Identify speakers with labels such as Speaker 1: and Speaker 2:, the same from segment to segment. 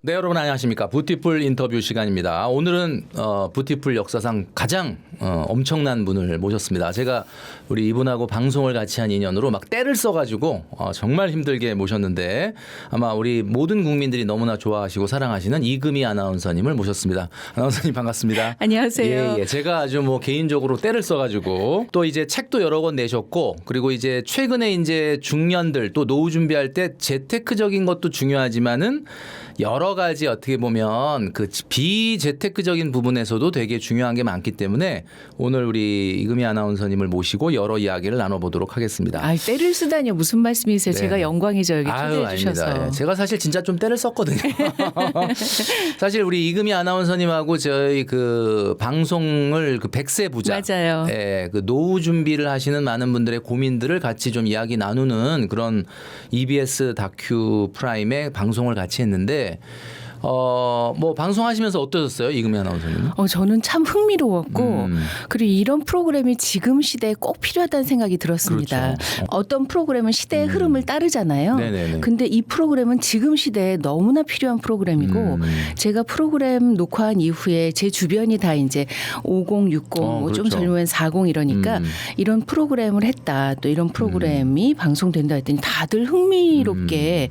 Speaker 1: 네, 여러분 안녕하십니까. 뷰티풀 인터뷰 시간입니다. 오늘은 뷰티풀 역사상 가장 엄청난 분을 모셨습니다. 제가 우리 이분하고 방송을 같이 한 인연으로 막 때를 써가지고 정말 힘들게 모셨는데 아마 우리 모든 국민들이 너무나 좋아하시고 사랑하시는 이금희 아나운서님을 모셨습니다. 아나운서님 반갑습니다.
Speaker 2: 안녕하세요.
Speaker 1: 예. 제가 아주 뭐 개인적으로 때를 써가지고 또 이제 책도 여러 권 내셨고 그리고 이제 최근에 이제 중년들 또 노후 준비할 때 재테크적인 것도 중요하지만은 여러 가지 어떻게 보면 그 비재테크적인 부분에서도 되게 중요한 게 많기 때문에 오늘 우리 이금희 아나운서님을 모시고 여러 이야기를 나눠보도록 하겠습니다.
Speaker 2: 아, 때를 쓰다니요. 무슨 말씀이세요?
Speaker 1: 네.
Speaker 2: 제가 영광이죠. 여기 초대해 주셔서.
Speaker 1: 아닙니다. 제가 사실 진짜 좀 때를 썼거든요. 사실 우리 이금희 아나운서님하고 저희 그 방송을 그 100세 부자.
Speaker 2: 맞아요.
Speaker 1: 예, 그 노후 준비를 하시는 많은 분들의 고민들을 같이 좀 이야기 나누는 그런 EBS 다큐 프라임의 방송을 같이 했는데 뭐 방송하시면서 어떠셨어요, 이금희 아나운서님?
Speaker 2: 저는 참 흥미로웠고 그리고 이런 프로그램이 지금 시대에 꼭 필요하다는 생각이 들었습니다.
Speaker 1: 그렇죠.
Speaker 2: 어떤 프로그램은 시대의 흐름을 따르잖아요.
Speaker 1: 네네네.
Speaker 2: 근데 이 프로그램은 지금 시대에 너무나 필요한 프로그램이고 제가 프로그램 녹화한 이후에 제 주변이 다 이제 50, 60, 뭐 좀
Speaker 1: 그렇죠.
Speaker 2: 젊으면 40 이러니까 이런 프로그램을 했다. 또 이런 프로그램이 방송된다 했더니 다들 흥미롭게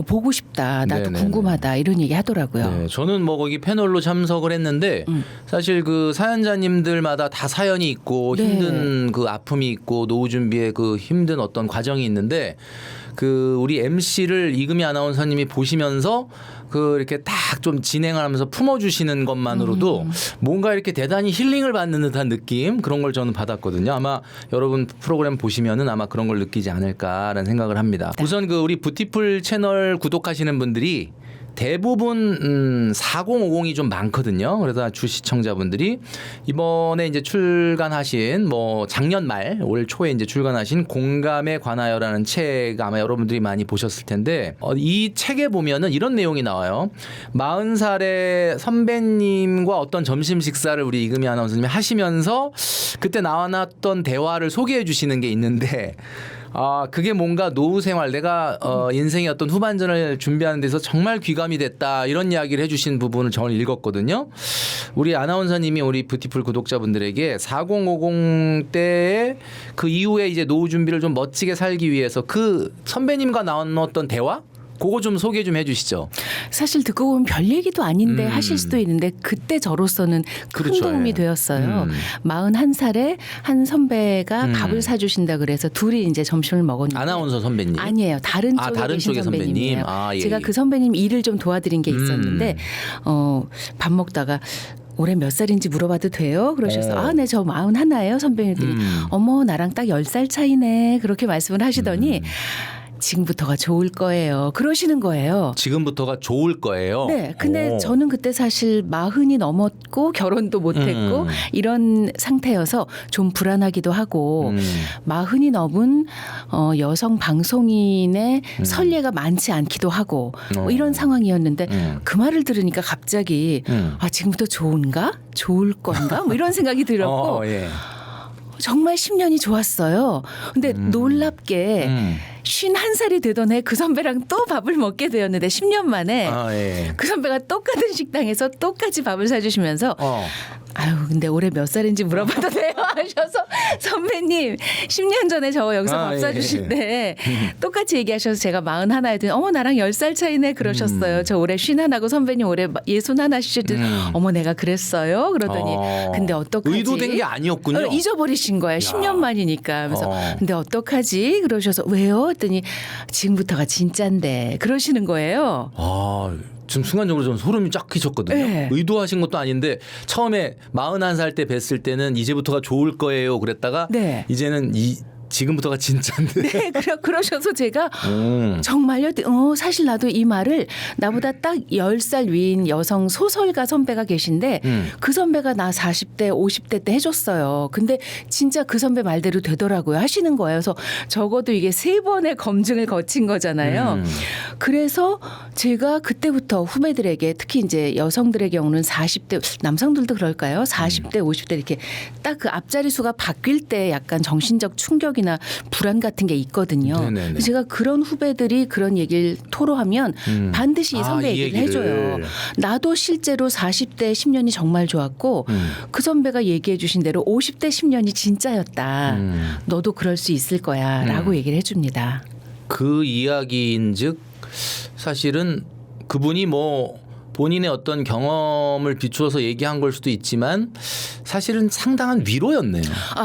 Speaker 2: 보고 싶다. 나도
Speaker 1: 네네네.
Speaker 2: 궁금하다. 이런 얘기 하더라고요.
Speaker 1: 네, 저는 뭐 거기 패널로 참석을 했는데 사실 그 사연자님들마다 다 사연이 있고
Speaker 2: 네.
Speaker 1: 힘든 그 아픔이 있고 노후 준비에 그 힘든 어떤 과정이 있는데 그 우리 MC를 이금희 아나운서님이 보시면서 그 이렇게 딱 좀 진행을 하면서 품어주시는 것만으로도 뭔가 이렇게 대단히 힐링을 받는 듯한 느낌 그런 걸 저는 받았거든요. 아마 여러분 프로그램 보시면은 아마 그런 걸 느끼지 않을까라는 생각을 합니다. 우선 그 우리 뷰티풀 채널 구독하시는 분들이 대부분 4050이 좀 많거든요. 그래서 주 시청자분들이 이번에 이제 출간하신 뭐 작년 말 올 초에 이제 출간하신 공감에 관하여라는 책 아마 여러분들이 많이 보셨을 텐데 이 책에 보면은 이런 내용이 나와요. 40살의 선배님과 어떤 점심 식사를 우리 이금희 아나운서님이 하시면서 그때 나왔던 대화를 소개해 주시는 게 있는데 그게 뭔가 노후 생활 내가 인생의 어떤 후반전을 준비하는 데서 정말 귀감이 됐다 이런 이야기를 해주신 부분을 저는 읽었거든요. 우리 아나운서님이 우리 뷰티풀 구독자분들에게 4050 때에 그 이후에 이제 노후 준비를 좀 멋지게 살기 위해서 그 선배님과 나눴던 대화? 그거 좀 소개 좀 해주시죠.
Speaker 2: 사실 듣고 보면 별 얘기도 아닌데 하실 수도 있는데 그때 저로서는 큰
Speaker 1: 그렇죠.
Speaker 2: 도움이
Speaker 1: 예.
Speaker 2: 되었어요. 41살에 한 선배가 밥을 사주신다 그래서 둘이 이제 점심을 먹었는데
Speaker 1: 아나운서 선배님.
Speaker 2: 아니에요. 다른 쪽에
Speaker 1: 다른
Speaker 2: 계신
Speaker 1: 쪽의
Speaker 2: 선배님이에요.
Speaker 1: 예,
Speaker 2: 제가
Speaker 1: 예.
Speaker 2: 그 선배님 일을 좀 도와드린 게 있었는데 밥 먹다가 올해 몇 살인지 물어봐도 돼요? 그러셔서 네, 저 41예요. 선배님들이 어머 나랑 딱 10살 차이네. 그렇게 말씀을 하시더니 지금부터가 좋을 거예요. 그러시는 거예요.
Speaker 1: 지금부터가 좋을 거예요.
Speaker 2: 네. 근데 저는 그때 사실 40이 넘었고 결혼도 못했고 이런 상태여서 좀 불안하기도 하고 40이 넘은 여성 방송인의 선례가 많지 않기도 하고 뭐 이런 상황이었는데 그 말을 들으니까 갑자기 지금부터 좋은가? 좋을 건가? 뭐 이런 생각이 들었고
Speaker 1: 예.
Speaker 2: 정말 10년이 좋았어요. 근데 놀랍게 51살이 되던 해 그 선배랑 또 밥을 먹게 되었는데 10년 만에
Speaker 1: 예.
Speaker 2: 그 선배가 똑같은 식당에서 똑같이 밥을 사주시면서 아유 근데 올해 몇 살인지 물어봐도 돼요 하셔서 선배님 10년 전에 저 여기서 밥 사주실 때 똑같이 얘기하셔서 제가 41했더니 어머 나랑 10살 차이네 그러셨어요. 저 올해 51하고 선배님 올해 61시실 때 어머 내가 그랬어요 그러더니 근데 어떡하지
Speaker 1: 의도된 게 아니었군요.
Speaker 2: 잊어버리신 거예요. 10년 만이니까. 그래서 근데 어떡하지 그러셔서 왜요 했더니 지금부터가 진짠데 그러시는 거예요.
Speaker 1: 지금 순간적으로 좀 소름이 쫙 끼쳤거든요.
Speaker 2: 네.
Speaker 1: 의도하신 것도 아닌데 처음에 41살 때 뵀을 때는 이제부터가 좋을 거예요 그랬다가
Speaker 2: 네.
Speaker 1: 이제는 지금부터가 진짜인데.
Speaker 2: 네, 그러셔서 제가 정말요? 사실 나도 이 말을 나보다 딱 10살 위인 여성 소설가 선배가 계신데 그 선배가 나 40대, 50대 때 해줬어요. 근데 진짜 그 선배 말대로 되더라고요. 하시는 거예요. 그래서 적어도 이게 3번의 검증을 거친 거잖아요. 그래서 제가 그때부터 후배들에게 특히 이제 여성들의 경우는 40대, 남성들도 그럴까요? 40대, 50대 이렇게 딱 그 앞자리 수가 바뀔 때 약간 정신적 충격이 충격이나 불안 같은 게 있거든요.
Speaker 1: 네네네.
Speaker 2: 제가 그런 후배들이 그런 얘기를 토로하면 반드시 이 선배
Speaker 1: 이
Speaker 2: 얘기를 해줘요. 나도 실제로 40대 10년이 정말 좋았고 그 선배가 얘기해 주신 대로 50대 10년이 진짜였다. 너도 그럴 수 있을 거야 라고 얘기를 해줍니다.
Speaker 1: 그 이야기인즉 사실은 그분이 뭐 본인의 어떤 경험을 비추어서 얘기한 걸 수도 있지만 사실은 상당한 위로였네요.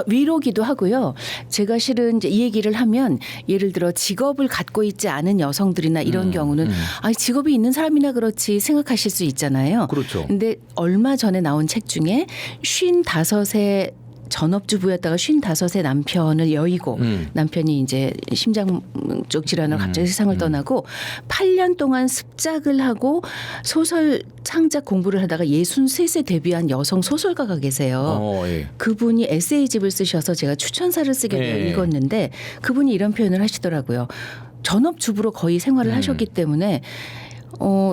Speaker 2: 위로기도 하고요. 제가 실은 이제 이 얘기를 하면 예를 들어 직업을 갖고 있지 않은 여성들이나 이런 경우는 직업이 있는 사람이나 그렇지 생각하실 수 있잖아요.
Speaker 1: 그렇죠.
Speaker 2: 근데 얼마 전에 나온 책 중에 55세 전업주부였다가 55세 남편을 여의고 남편이 이제 심장 쪽 질환으로 갑자기 세상을 떠나고 8년 동안 습작을 하고 소설 창작 공부를 하다가 63세 데뷔한 여성 소설가가 계세요.
Speaker 1: 예.
Speaker 2: 그분이 에세이집을 쓰셔서 제가 추천사를 쓰게 되어
Speaker 1: 예.
Speaker 2: 읽었는데 그분이 이런 표현을 하시더라고요. 전업주부로 거의 생활을 하셨기 때문에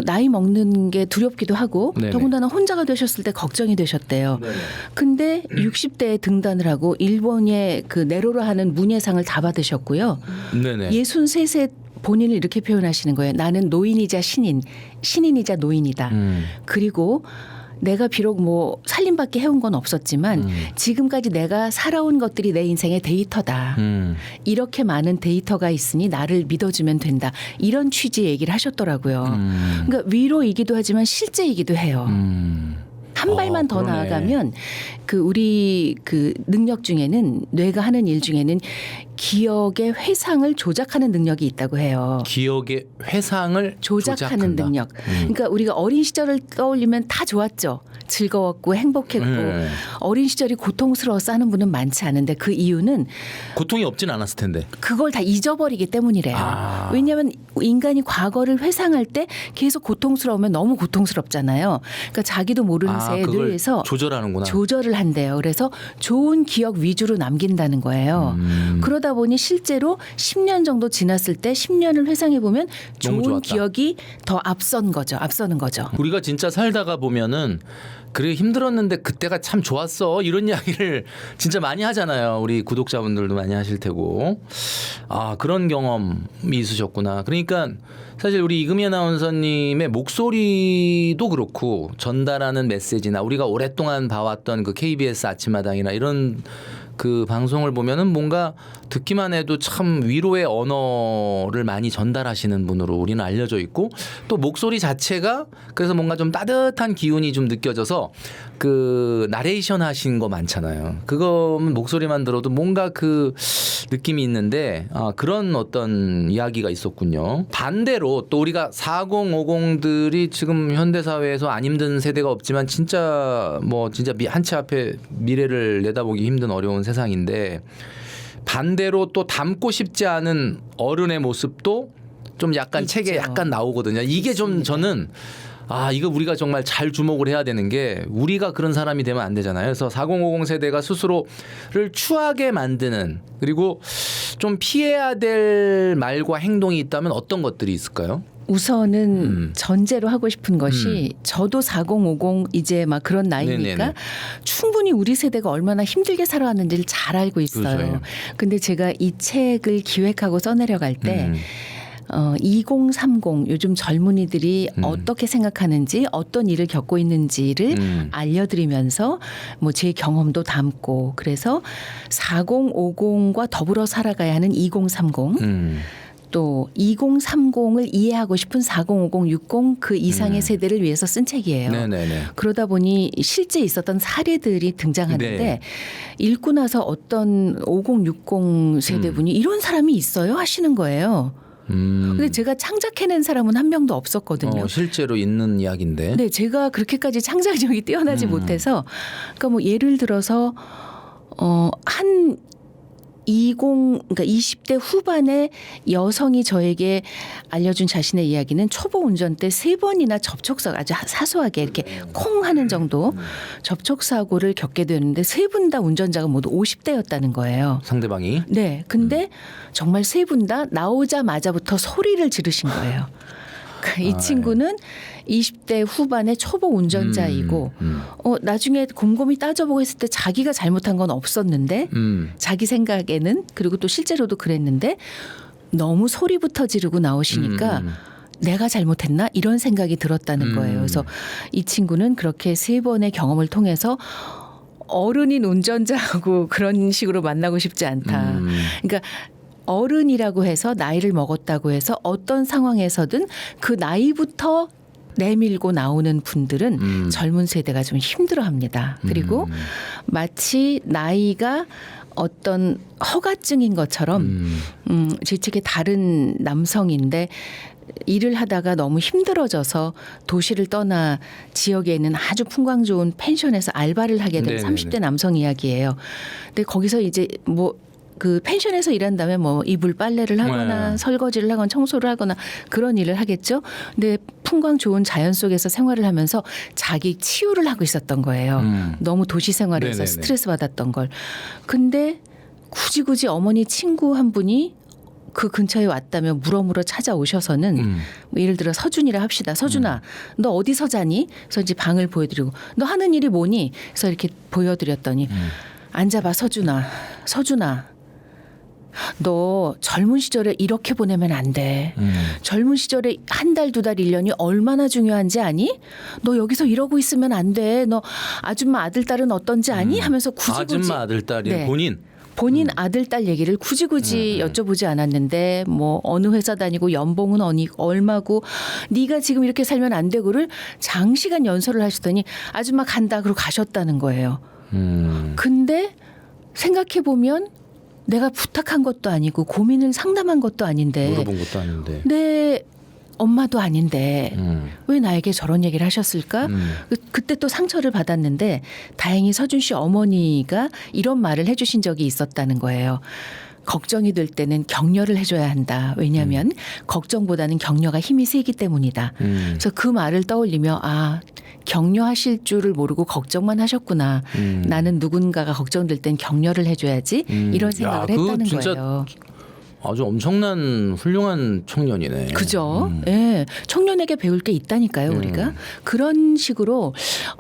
Speaker 2: 나이 먹는 게 두렵기도 하고
Speaker 1: 네네.
Speaker 2: 더군다나 혼자가 되셨을 때 걱정이 되셨대요.
Speaker 1: 네네.
Speaker 2: 근데 60대에 등단을 하고 일본의 그 네로라 하는 문예상을 다 받으셨고요.
Speaker 1: 네네.
Speaker 2: 63세 본인을 이렇게 표현하시는 거예요. 나는 노인이자 신인이자 노인이다. 그리고 내가 비록 뭐 살림밖에 해온 건 없었지만 지금까지 내가 살아온 것들이 내 인생의 데이터다. 이렇게 많은 데이터가 있으니 나를 믿어주면 된다. 이런 취지의 얘기를 하셨더라고요. 그러니까 위로이기도 하지만 실제이기도 해요. 한 발만 더
Speaker 1: 그러네.
Speaker 2: 나아가면 그 우리 그 능력 중에는 뇌가 하는 일 중에는 기억의 회상을 조작하는 능력이 있다고 해요.
Speaker 1: 기억의 회상을
Speaker 2: 조작하는
Speaker 1: 조작한다.
Speaker 2: 능력. 그러니까 우리가 어린 시절을 떠올리면 다 좋았죠. 즐거웠고 행복했고 어린 시절이 고통스러워서 하는 분은 많지 않은데 그 이유는
Speaker 1: 고통이 없진 않았을 텐데.
Speaker 2: 그걸 다 잊어버리기 때문이래요. 왜냐하면 인간이 과거를 회상할 때 계속 고통스러우면 너무 고통스럽잖아요. 그러니까 자기도 모르는 새에
Speaker 1: 그걸
Speaker 2: 뇌에서
Speaker 1: 조절하는구나.
Speaker 2: 조절을 한대요. 그래서 좋은 기억 위주로 남긴다는 거예요. 그러다 보니 실제로 10년 정도 지났을 때 10년을 회상해 보면
Speaker 1: 너무
Speaker 2: 좋은
Speaker 1: 좋았다.
Speaker 2: 기억이 더 앞서는 거죠.
Speaker 1: 우리가 진짜 살다가 보면은 그래 힘들었는데 그때가 참 좋았어 이런 이야기를 진짜 많이 하잖아요. 우리 구독자분들도 많이 하실 테고. 그런 경험이 있으셨구나. 그러니까 사실 우리 이금희 아나운서님의 목소리도 그렇고 전달하는 메시지나 우리가 오랫동안 봐왔던 그 KBS 아침마당이나 이런 그 방송을 보면은 뭔가 듣기만 해도 참 위로의 언어를 많이 전달하시는 분으로 우리는 알려져 있고 또 목소리 자체가 그래서 뭔가 좀 따뜻한 기운이 좀 느껴져서 그 나레이션 하신 거 많잖아요. 그거는 목소리만 들어도 뭔가 그 느낌이 있는데 그런 어떤 이야기가 있었군요. 반대로 또 우리가 4050들이 지금 현대사회에서 안 힘든 세대가 없지만 진짜 뭐 진짜 한 치 앞에 미래를 내다보기 힘든 어려운 세상인데 반대로 또 닮고 싶지 않은 어른의 모습도 좀 약간
Speaker 2: 있죠.
Speaker 1: 책에 약간 나오거든요. 이게 좀 저는 이거 우리가 정말 잘 주목을 해야 되는 게 우리가 그런 사람이 되면 안 되잖아요. 그래서 4050 세대가 스스로를 추하게 만드는 그리고 좀 피해야 될 말과 행동이 있다면 어떤 것들이 있을까요?
Speaker 2: 우선은 전제로 하고 싶은 것이 저도 4050 이제 막 그런 나이니까
Speaker 1: 네네네.
Speaker 2: 충분히 우리 세대가 얼마나 힘들게 살아왔는지를 잘 알고 있어요.
Speaker 1: 그렇죠.
Speaker 2: 근데 제가 이 책을 기획하고 써내려갈 때 2030 요즘 젊은이들이 어떻게 생각하는지 어떤 일을 겪고 있는지를 알려드리면서 뭐 제 경험도 담고 그래서 4050과 더불어 살아가야 하는 2030 또 2030을 이해하고 싶은 4050, 60 그 이상의 세대를 위해서 쓴 책이에요.
Speaker 1: 네네네.
Speaker 2: 그러다 보니 실제 있었던 사례들이 등장하는데
Speaker 1: 네.
Speaker 2: 읽고 나서 어떤 50, 60 세대분이 이런 사람이 있어요 하시는 거예요. 근데 제가 창작해낸 사람은 한 명도 없었거든요.
Speaker 1: 실제로 있는 이야기인데.
Speaker 2: 네, 제가 그렇게까지 창작력이 뛰어나지 못해서 그러니까 뭐 예를 들어서 한 그러니까 20대 후반의 여성이 저에게 알려준 자신의 이야기는 초보 운전대 3번이나 접촉사고 아주 사소하게 이렇게 콩 하는 정도 접촉사고를 겪게 되는데 3분 다 운전자가 모두 50대였다는 거예요.
Speaker 1: 상대방이.
Speaker 2: 네. 근데 정말 3분 다 나오자마자부터 소리를 지르신 거예요. 이 친구는 20대 후반의 초보 운전자이고 나중에 곰곰이 따져보고 했을 때 자기가 잘못한 건 없었는데 자기 생각에는 그리고 또 실제로도 그랬는데 너무 소리부터 지르고 나오시니까 내가 잘못했나 이런 생각이 들었다는 거예요. 그래서 이 친구는 그렇게 3번의 경험을 통해서 어른인 운전자하고 그런 식으로 만나고 싶지 않다. 그러니까 어른이라고 해서 나이를 먹었다고 해서 어떤 상황에서든 그 나이부터 내밀고 나오는 분들은 젊은 세대가 좀 힘들어합니다. 그리고 마치 나이가 어떤 허가증인 것처럼 제 책의 다른 남성인데 일을 하다가 너무 힘들어져서 도시를 떠나 지역에 있는 아주 풍광 좋은 펜션에서 알바를 하게 된
Speaker 1: 네네네.
Speaker 2: 30대 남성 이야기예요. 근데 거기서 이제 그 펜션에서 일한 다음에 이불 빨래를 하거나
Speaker 1: 네.
Speaker 2: 설거지를 하거나 청소를 하거나 그런 일을 하겠죠. 근데 풍광 좋은 자연 속에서 생활을 하면서 자기 치유를 하고 있었던 거예요. 너무 도시 생활에서
Speaker 1: 네네네.
Speaker 2: 스트레스 받았던 걸. 근데 굳이 어머니 친구 한 분이 그 근처에 왔다면 물어물어 찾아오셔서는 뭐 예를 들어 서준이라 합시다. 서준아, 너 어디서 자니? 그래서 이제 방을 보여드리고 너 하는 일이 뭐니? 그래서 이렇게 보여드렸더니 앉아봐 서준아. 너 젊은 시절에 이렇게 보내면 안 돼. 젊은 시절에 한 달, 2달, 1년이 얼마나 중요한지 아니? 너 여기서 이러고 있으면 안 돼. 너 아줌마 아들, 딸은 어떤지 아니? 하면서 굳이
Speaker 1: 아줌마 아들 딸이
Speaker 2: 네.
Speaker 1: 본인
Speaker 2: 아들, 딸 얘기를 굳이 여쭤보지 않았는데 뭐 어느 회사 다니고 연봉은 얼마고 네가 지금 이렇게 살면 안 되고를 장시간 연설을 하시더니 아줌마 간다 그러고 가셨다는 거예요. 근데 생각해 보면 내가 부탁한 것도 아니고 고민을 상담한 것도 아닌데
Speaker 1: 물어본 것도 아닌데.
Speaker 2: 내 엄마도 아닌데 왜 나에게 저런 얘기를 하셨을까? 그때 또 상처를 받았는데 다행히 서준 씨 어머니가 이런 말을 해주신 적이 있었다는 거예요. 걱정이 될 때는 격려를 해줘야 한다. 왜냐하면 걱정보다는 격려가 힘이 세기 때문이다. 그래서 그 말을 떠올리며 격려하실 줄을 모르고 걱정만 하셨구나. 나는 누군가가 걱정될 땐 격려를 해줘야지. 이런 생각을 했다는
Speaker 1: 진짜
Speaker 2: 거예요.
Speaker 1: 아주 엄청난 훌륭한 청년이네.
Speaker 2: 그죠? 예. 청년에게 배울 게 있다니까요, 우리가. 그런 식으로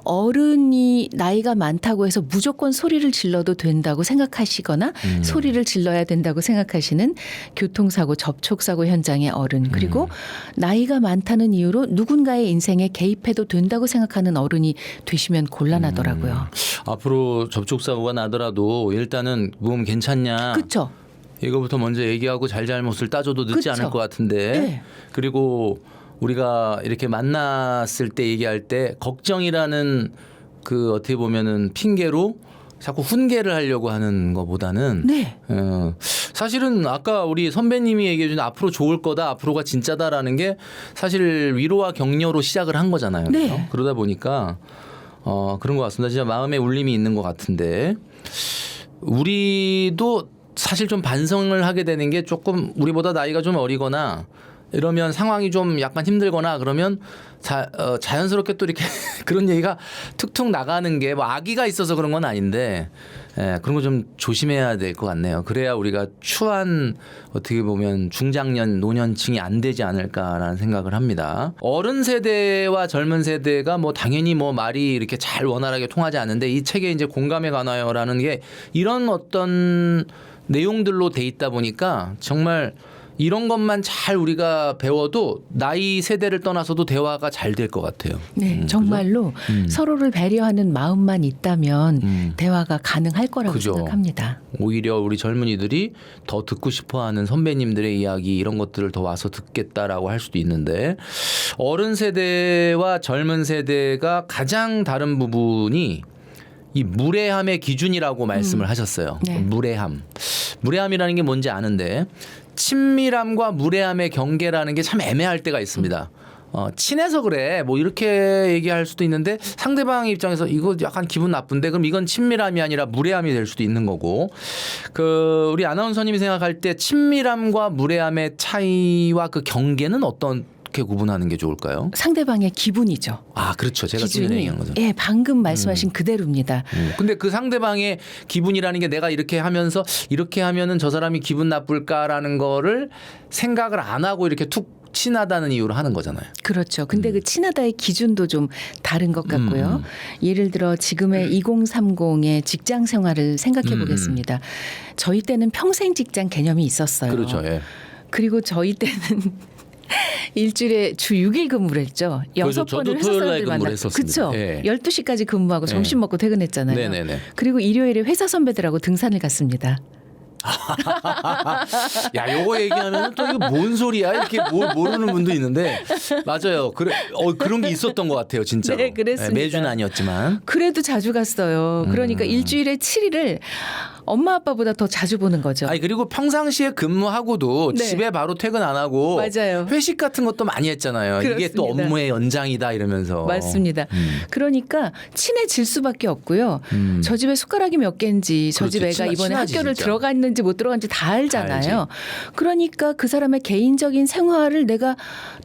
Speaker 2: 어른이 나이가 많다고 해서 무조건 소리를 질러도 된다고 생각하시거나 소리를 질러야 된다고 생각하시는 교통사고, 접촉사고 현장의 어른. 그리고 나이가 많다는 이유로 누군가의 인생에 개입해도 된다고 생각하는 어른이 되시면 곤란하더라고요.
Speaker 1: 앞으로 접촉사고가 나더라도 일단은 몸 괜찮냐.
Speaker 2: 그렇죠?
Speaker 1: 이거부터 먼저 얘기하고 잘잘못을 따져도 늦지
Speaker 2: 그쵸?
Speaker 1: 않을 것 같은데.
Speaker 2: 네.
Speaker 1: 그리고 우리가 이렇게 만났을 때 얘기할 때 걱정이라는 그 어떻게 보면은 핑계로 자꾸 훈계를 하려고 하는 것보다는
Speaker 2: 네.
Speaker 1: 사실은 아까 우리 선배님이 얘기해 준 앞으로 좋을 거다, 앞으로가 진짜다라는 게 사실 위로와 격려로 시작을 한 거잖아요.
Speaker 2: 네.
Speaker 1: 그렇죠? 그러다 보니까 그런 것 같습니다. 진짜 마음에 울림이 있는 것 같은데 우리도 사실 좀 반성을 하게 되는 게 조금 우리보다 나이가 좀 어리거나 이러면 상황이 좀 약간 힘들거나 그러면 자연스럽게 또 이렇게 그런 얘기가 툭툭 나가는 게 뭐 악의가 있어서 그런 건 아닌데 그런 거 좀 조심해야 될 것 같네요. 그래야 우리가 추한 어떻게 보면 중장년 노년층이 안 되지 않을까라는 생각을 합니다. 어른 세대와 젊은 세대가 뭐 당연히 뭐 말이 이렇게 잘 원활하게 통하지 않는데 이 책에 이제 공감에 관하여라는 게 이런 어떤 내용들로 돼 있다 보니까 정말 이런 것만 잘 우리가 배워도 나이 세대를 떠나서도 대화가 잘 될 것 같아요.
Speaker 2: 네, 정말로 서로를 배려하는 마음만 있다면 대화가 가능할 거라고
Speaker 1: 그죠.
Speaker 2: 생각합니다.
Speaker 1: 오히려 우리 젊은이들이 더 듣고 싶어하는 선배님들의 이야기 이런 것들을 더 와서 듣겠다라고 할 수도 있는데 어른 세대와 젊은 세대가 가장 다른 부분이 이 무례함의 기준이라고 말씀을 하셨어요.
Speaker 2: 네.
Speaker 1: 무례함이라는 게 뭔지 아는데 친밀함과 무례함의 경계라는 게 참 애매할 때가 있습니다. 친해서 그래 뭐 이렇게 얘기할 수도 있는데 상대방 입장에서 이거 약간 기분 나쁜데 그럼 이건 친밀함이 아니라 무례함이 될 수도 있는 거고 그 우리 아나운서님이 생각할 때 친밀함과 무례함의 차이와 그 경계는 어떻게 구분하는 게 좋을까요?
Speaker 2: 상대방의 기분이죠.
Speaker 1: 아 그렇죠. 제가 지금
Speaker 2: 기준이
Speaker 1: 얘기한 거죠.
Speaker 2: 예, 방금 말씀하신 그대로입니다.
Speaker 1: 근데 그 상대방의 기분이라는 게 내가 이렇게 하면서 이렇게 하면은 저 사람이 기분 나쁠까라는 거를 생각을 안 하고 이렇게 툭 친하다는 이유로 하는 거잖아요.
Speaker 2: 그렇죠. 근데 그 친하다의 기준도 좀 다른 것 같고요. 예를 들어 지금의 2030의 직장 생활을 생각해 보겠습니다. 저희 때는 평생 직장 개념이 있었어요.
Speaker 1: 그렇죠. 예.
Speaker 2: 그리고 저희 때는 일주일에 주 6일 근무를 했죠.
Speaker 1: 그렇죠.
Speaker 2: 6번을
Speaker 1: 저도
Speaker 2: 회사
Speaker 1: 토요일 날
Speaker 2: 사람들
Speaker 1: 근무를
Speaker 2: 만나.
Speaker 1: 했었습니다.
Speaker 2: 그렇죠.
Speaker 1: 예.
Speaker 2: 12시까지 근무하고 점심 먹고 퇴근했잖아요.
Speaker 1: 네네네.
Speaker 2: 그리고 일요일에 회사 선배들하고 등산을 갔습니다.
Speaker 1: 야, 요거 얘기하면 또 이거 뭔 소리야? 이렇게 모르는 분도 있는데 맞아요. 그런 게 있었던 것 같아요, 진짜.
Speaker 2: 네, 그랬습니다.
Speaker 1: 매주는 아니었지만.
Speaker 2: 그래도 자주 갔어요. 그러니까 일주일에 7일을 엄마 아빠보다 더 자주 보는 거죠.
Speaker 1: 아니 그리고 평상시에 근무하고도
Speaker 2: 네.
Speaker 1: 집에 바로 퇴근 안 하고
Speaker 2: 맞아요.
Speaker 1: 회식 같은 것도 많이 했잖아요. 이게 또
Speaker 2: 그렇습니다.
Speaker 1: 업무의 연장이다 이러면서.
Speaker 2: 맞습니다. 그러니까 친해질 수밖에 없고요. 저 집에 숟가락이 몇 개인지 저 집
Speaker 1: 그렇지.
Speaker 2: 애가 이번에
Speaker 1: 친하지,
Speaker 2: 학교를
Speaker 1: 진짜.
Speaker 2: 들어갔는지 못 들어갔는지 다 알잖아요.
Speaker 1: 알지.
Speaker 2: 그러니까 그 사람의 개인적인 생활을 내가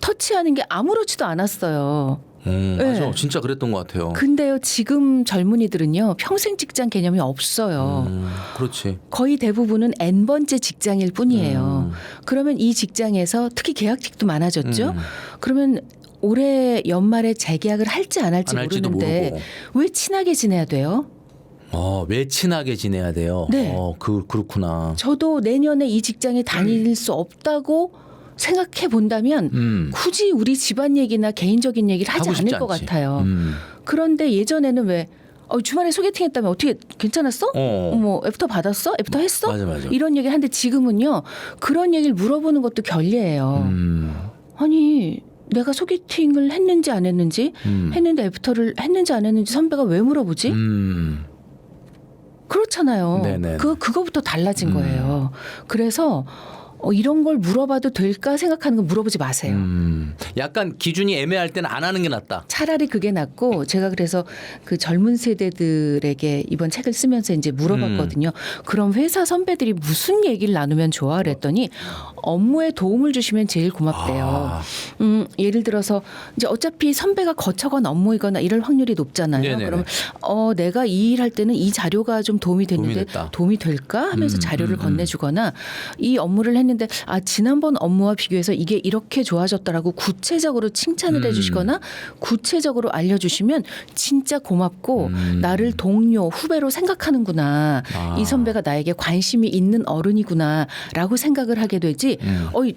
Speaker 2: 터치하는 게 아무렇지도 않았어요.
Speaker 1: 맞아.
Speaker 2: 네.
Speaker 1: 진짜 그랬던 것 같아요.
Speaker 2: 근데요, 지금 젊은이들은요, 평생 직장 개념이 없어요.
Speaker 1: 그렇지.
Speaker 2: 거의 대부분은 N번째 직장일 뿐이에요. 그러면 이 직장에서 특히 계약직도 많아졌죠. 그러면 올해 연말에 재계약을 할지 안 할지
Speaker 1: 안 할지도
Speaker 2: 모르는데
Speaker 1: 모르고.
Speaker 2: 왜 친하게 지내야 돼요?
Speaker 1: 왜 친하게 지내야 돼요?
Speaker 2: 네.
Speaker 1: 그렇구나.
Speaker 2: 저도 내년에 이 직장에 다닐 수 없다고 생각해 본다면 굳이 우리 집안 얘기나 개인적인 얘기를 하지
Speaker 1: 하고 싶지
Speaker 2: 않을 것
Speaker 1: 않지.
Speaker 2: 같아요. 그런데 예전에는 왜 주말에 소개팅 했다면 어떻게 괜찮았어? 뭐 애프터 받았어? 애프터 했어?
Speaker 1: 맞아.
Speaker 2: 이런 얘기를 하는데 지금은요. 그런 얘기를 물어보는 것도 결례예요. 아니 내가 소개팅을 했는지 안 했는지 했는데 애프터를 했는지 안 했는지 선배가 왜 물어보지? 그렇잖아요.
Speaker 1: 네네.
Speaker 2: 그거부터 달라진 거예요. 그래서 이런 걸 물어봐도 될까 생각하는 거 물어보지 마세요.
Speaker 1: 약간 기준이 애매할 때는 안 하는 게 낫다.
Speaker 2: 차라리 그게 낫고 제가 그래서 그 젊은 세대들에게 이번 책을 쓰면서 이제 물어봤거든요. 그럼 회사 선배들이 무슨 얘기를 나누면 좋아? 그랬더니 업무에 도움을 주시면 제일 고맙대요. 예를 들어서 이제 어차피 선배가 거쳐간 업무이거나 이럴 확률이 높잖아요.
Speaker 1: 네네네.
Speaker 2: 그러면 내가 이 일할 때는 이 자료가 좀 도움이 됐는데
Speaker 1: 됐다.
Speaker 2: 도움이 될까 하면서 자료를 건네주거나 이 업무를 했는데 지난번 업무와 비교해서 이게 이렇게 좋아졌다라고 구체적으로 칭찬을 해주시거나 구체적으로 알려주시면 진짜 고맙고 나를 동료 후배로 생각하는구나. 이 선배가 나에게 관심이 있는 어른이구나라고 생각을 하게 되지.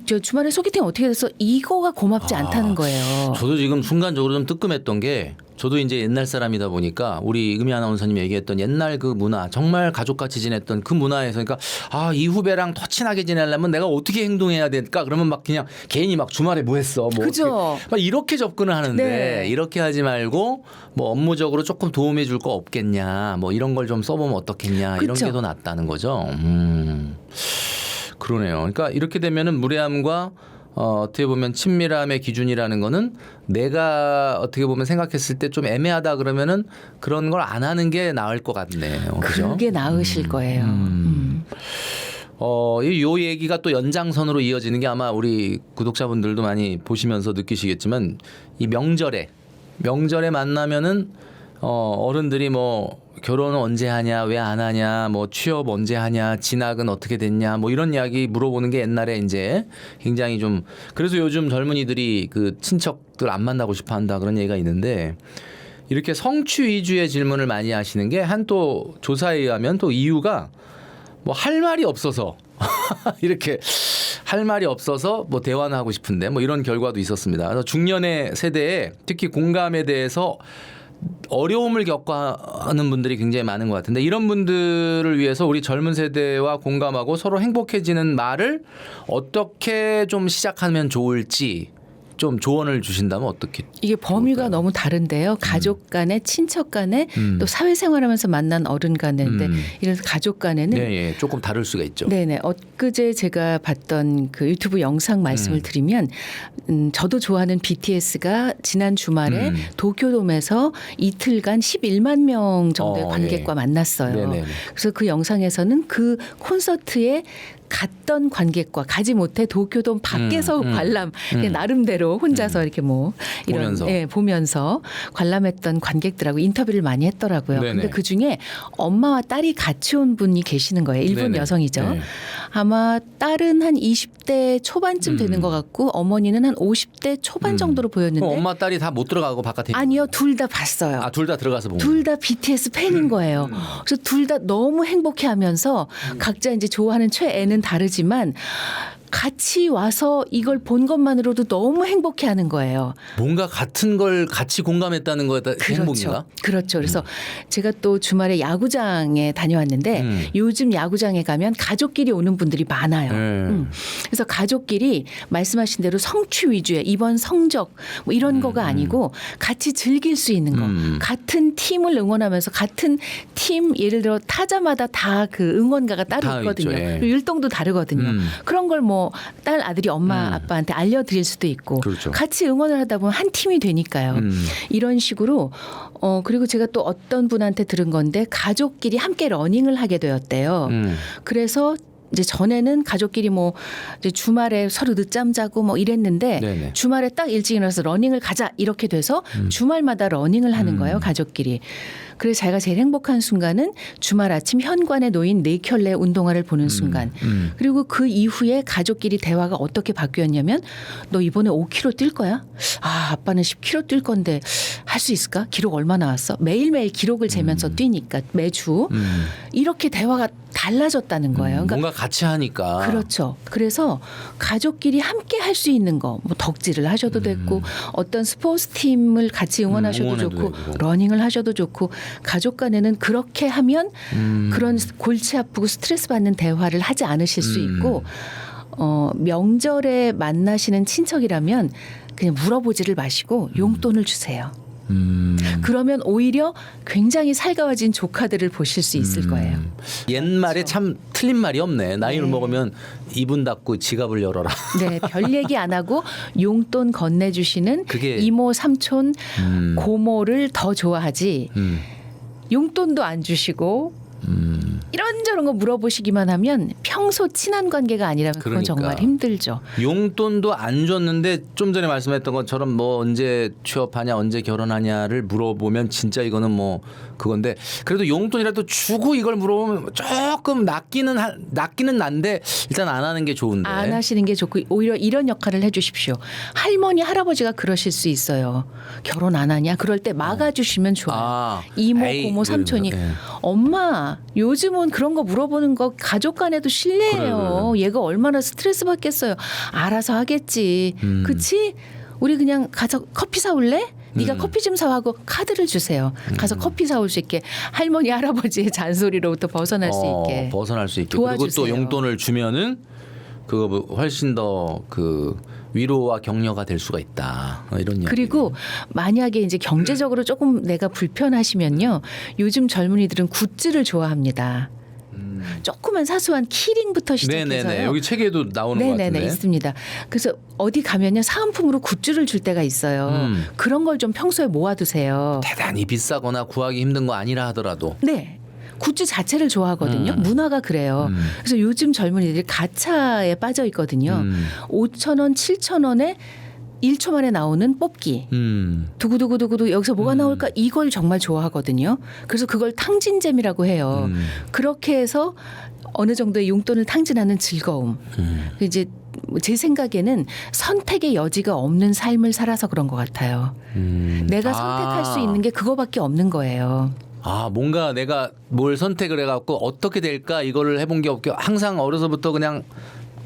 Speaker 2: 저 주말에 소개팅 어떻게 됐어? 이거가 고맙지 않다는 거예요.
Speaker 1: 저도 지금 순간적으로 좀 뜨끔했던 게 저도 이제 옛날 사람이다 보니까 우리 음희 아나운서님이 얘기했던 옛날 그 문화 정말 가족같이 지냈던 그 문화에서 그러니까 이 후배랑 더 친하게 지내려면 내가 어떻게 행동해야 될까 그러면 막 그냥 괜히 막 주말에 뭐 했어 뭐
Speaker 2: 그죠.
Speaker 1: 막 이렇게 접근을 하는데
Speaker 2: 네.
Speaker 1: 이렇게 하지 말고 뭐 업무적으로 조금 도움해 줄 거 없겠냐 뭐 이런 걸 좀 써보면 어떻겠냐 이런
Speaker 2: 그쵸.
Speaker 1: 게 더 낫다는 거죠. 그러네요. 그러니까 이렇게 되면은 무례함과 어떻게 보면 친밀함의 기준이라는 거는 내가 어떻게 보면 생각했을 때 좀 애매하다 그러면은 그런 걸 안 하는 게 나을 것 같네요. 그죠?
Speaker 2: 그게 나으실 거예요.
Speaker 1: 요 얘기가 또 연장선으로 이어지는 게 아마 우리 구독자분들도 많이 보시면서 느끼시겠지만 이 명절에 만나면은 어른들이 뭐 결혼은 언제 하냐, 왜 안 하냐, 뭐 취업 언제 하냐, 진학은 어떻게 됐냐, 뭐 이런 이야기 물어보는 게 옛날에 이제 굉장히 좀 그래서 요즘 젊은이들이 그 친척들 안 만나고 싶어 한다 그런 얘기가 있는데 이렇게 성취 위주의 질문을 많이 하시는 게 한 또 조사에 의하면 또 이유가 뭐 할 말이 없어서 이렇게 할 말이 없어서 뭐 대화는 하고 싶은데 뭐 이런 결과도 있었습니다. 그래서 중년의 세대에 특히 공감에 대해서 어려움을 겪어하는 분들이 굉장히 많은 것 같은데 이런 분들을 위해서 우리 젊은 세대와 공감하고 서로 행복해지는 말을 어떻게 좀 시작하면 좋을지 좀 조언을 주신다면 어떻게?
Speaker 2: 이게 범위가 너무 다른데요. 가족 간에 친척 간에 또 사회생활하면서 만난 어른 간인데 이래서 가족 간에는
Speaker 1: 네, 조금 다를 수가 있죠.
Speaker 2: 네네. 엊그제 제가 봤던 그 유튜브 영상 말씀을 드리면 저도 좋아하는 BTS가 지난 주말에 도쿄돔에서 이틀간 11만 명 정도의 관객과 만났어요.
Speaker 1: 네네네.
Speaker 2: 그래서 그 영상에서는 그 콘서트에 갔던 관객과 가지 못해 도쿄돔 밖에서 관람 나름대로 TV로 혼자서 이렇게 뭐 이런
Speaker 1: 보면서.
Speaker 2: 보면서 관람했던 관객들하고 인터뷰를 많이 했더라고요.
Speaker 1: 네네.
Speaker 2: 근데 그 중에 엄마와 딸이 같이 온 분이 계시는 거예요. 일본
Speaker 1: 네네.
Speaker 2: 여성이죠.
Speaker 1: 네.
Speaker 2: 아마 딸은 한 20대 초반쯤 되는 것 같고 어머니는 한 50대 초반 정도로 보였는데
Speaker 1: 그럼 엄마 딸이 다 못 들어가고 바깥에
Speaker 2: 아니요, 둘 다 봤어요.
Speaker 1: 아, 둘 다 들어가서 본
Speaker 2: 둘 다 BTS 팬인 거예요. 그래서 둘 다 너무 행복해하면서 각자 이제 좋아하는 최애는 다르지만 같이 와서 이걸 본 것만으로도 너무 행복해하는 거예요.
Speaker 1: 뭔가 같은 걸 같이 공감했다는 거가 행복인가?
Speaker 2: 그렇죠. 그래서 제가 또 주말에 야구장에 다녀왔는데 요즘 야구장에 가면 가족끼리 오는 분들이 많아요. 그래서 가족끼리 말씀하신 대로 성취 위주의 이번 성적 뭐 이런 거가 아니고 같이 즐길 수 있는 거. 같은 팀을 응원하면서 같은 팀 예를 들어 타자마다 다 그 응원가가 따로
Speaker 1: 다
Speaker 2: 있거든요.
Speaker 1: 있죠. 예.
Speaker 2: 그리고 율동도 다르거든요. 그런 걸 뭐 딸 아들이 엄마 아빠한테 알려드릴 수도 있고
Speaker 1: 그렇죠.
Speaker 2: 같이 응원을 하다 보면 한 팀이 되니까요. 이런 식으로 그리고 제가 또 어떤 분한테 들은 건데 가족끼리 함께 러닝을 하게 되었대요. 그래서 이제 전에는 가족끼리 뭐 이제 주말에 서로 늦잠 자고 뭐 이랬는데
Speaker 1: 네네.
Speaker 2: 주말에 딱 일찍 일어나서 러닝을 가자 이렇게 돼서 주말마다 러닝을 하는 거예요, 가족끼리. 그래서 자기가 제일 행복한 순간은 주말 아침 현관에 놓인 4켤레 운동화를 보는 순간. 그리고 그 이후에 가족끼리 대화가 어떻게 바뀌었냐면 너 이번에 5km 뛸 거야? 아, 아빠는 10km 뛸 건데 할 수 있을까? 기록 얼마 나왔어? 매일매일 기록을 재면서 뛰니까 매주. 이렇게 대화가 달라졌다는 거예요. 그러니까
Speaker 1: 뭔가 같이 하니까.
Speaker 2: 그렇죠. 그래서 가족끼리 함께 할 수 있는 거, 뭐 덕질을 하셔도 됐고, 어떤 스포츠 팀을 같이 응원하셔도
Speaker 1: 응원해도
Speaker 2: 좋고,
Speaker 1: 되고.
Speaker 2: 러닝을 하셔도 좋고, 가족 간에는 그렇게 하면 그런 골치 아프고 스트레스 받는 대화를 하지 않으실 수 있고, 명절에 만나시는 친척이라면 그냥 물어보지를 마시고 용돈을 주세요. 그러면 오히려 굉장히 살가워진 조카들을 보실 수 있을 거예요.
Speaker 1: 옛말에 참 틀린 말이 없네. 나이를 먹으면 이분 닫고 지갑을 열어라.
Speaker 2: 네, 별 얘기 안 하고 용돈 건네주시는
Speaker 1: 그게-
Speaker 2: 이모, 삼촌, 고모를 더 좋아하지. 용돈도 안 주시고 이런저런 거 물어보시기만 하면 평소 친한 관계가 아니라면 그건
Speaker 1: 그러니까.
Speaker 2: 정말 힘들죠.
Speaker 1: 용돈도 안 줬는데 좀 전에 말씀했던 것처럼 뭐 언제 취업하냐 언제 결혼하냐를 물어보면 진짜 이거는 뭐 그건데 그래도 용돈이라도 주고 이걸 물어보면 조금 낫기는 난데 일단 안 하는 게 좋은데.
Speaker 2: 안 하시는 게 좋고 오히려 이런 역할을 해주십시오. 할머니 할아버지가 그러실 수 있어요. 결혼 안 하냐? 그럴 때 막아주시면 좋아요.
Speaker 1: 아,
Speaker 2: 이모
Speaker 1: 에이,
Speaker 2: 고모 삼촌이
Speaker 1: 예.
Speaker 2: 엄마 요즘은 그런 거 물어보는 거 가족 간에도 실례예요. 얘가 얼마나 스트레스 받겠어요. 알아서 하겠지. 그치? 우리 그냥 가서 커피 사올래? 네가 커피 좀 사와고 카드를 주세요. 가서 커피 사올 수 있게 할머니 할아버지의 잔소리로부터 벗어날 수 있게.
Speaker 1: 벗어날 수 있게.
Speaker 2: 도와주세요.
Speaker 1: 그리고 또 용돈을 주면은 그거 뭐 훨씬 더 그 위로와 격려가 될 수가 있다. 이런 이야기.
Speaker 2: 그리고 만약에 이제 경제적으로 조금 내가 불편하시면요. 요즘 젊은이들은 굿즈를 좋아합니다. 조그만 사소한 키링부터 시작해서요.
Speaker 1: 네네네. 여기 책에도 나오는 것
Speaker 2: 네네네
Speaker 1: 같은데.
Speaker 2: 있습니다. 그래서 어디 가면요 사은품으로 굿즈를 줄 때가 있어요. 그런 걸 좀 평소에 모아두세요.
Speaker 1: 대단히 비싸거나 구하기 힘든 거 아니라 하더라도.
Speaker 2: 네. 굿즈 자체를 좋아하거든요. 문화가 그래요. 그래서 요즘 젊은이들이 가차에 빠져 있거든요. 5,000원, 7,000원에 1초 만에 나오는 뽑기. 두구두구두구두 여기서 뭐가 나올까 이걸 정말 좋아하거든요. 그래서 그걸 탕진잼이라고 해요. 그렇게 해서 어느 정도의 용돈을 탕진하는 즐거움. 이제 제 생각에는 선택의 여지가 없는 삶을 살아서 그런 것 같아요. 내가 선택할 수 있는 게 그거밖에 없는 거예요.
Speaker 1: 아, 뭔가 내가 뭘 선택을 해갖고 어떻게 될까 이거를 해본 게 없고 항상 어려서부터 그냥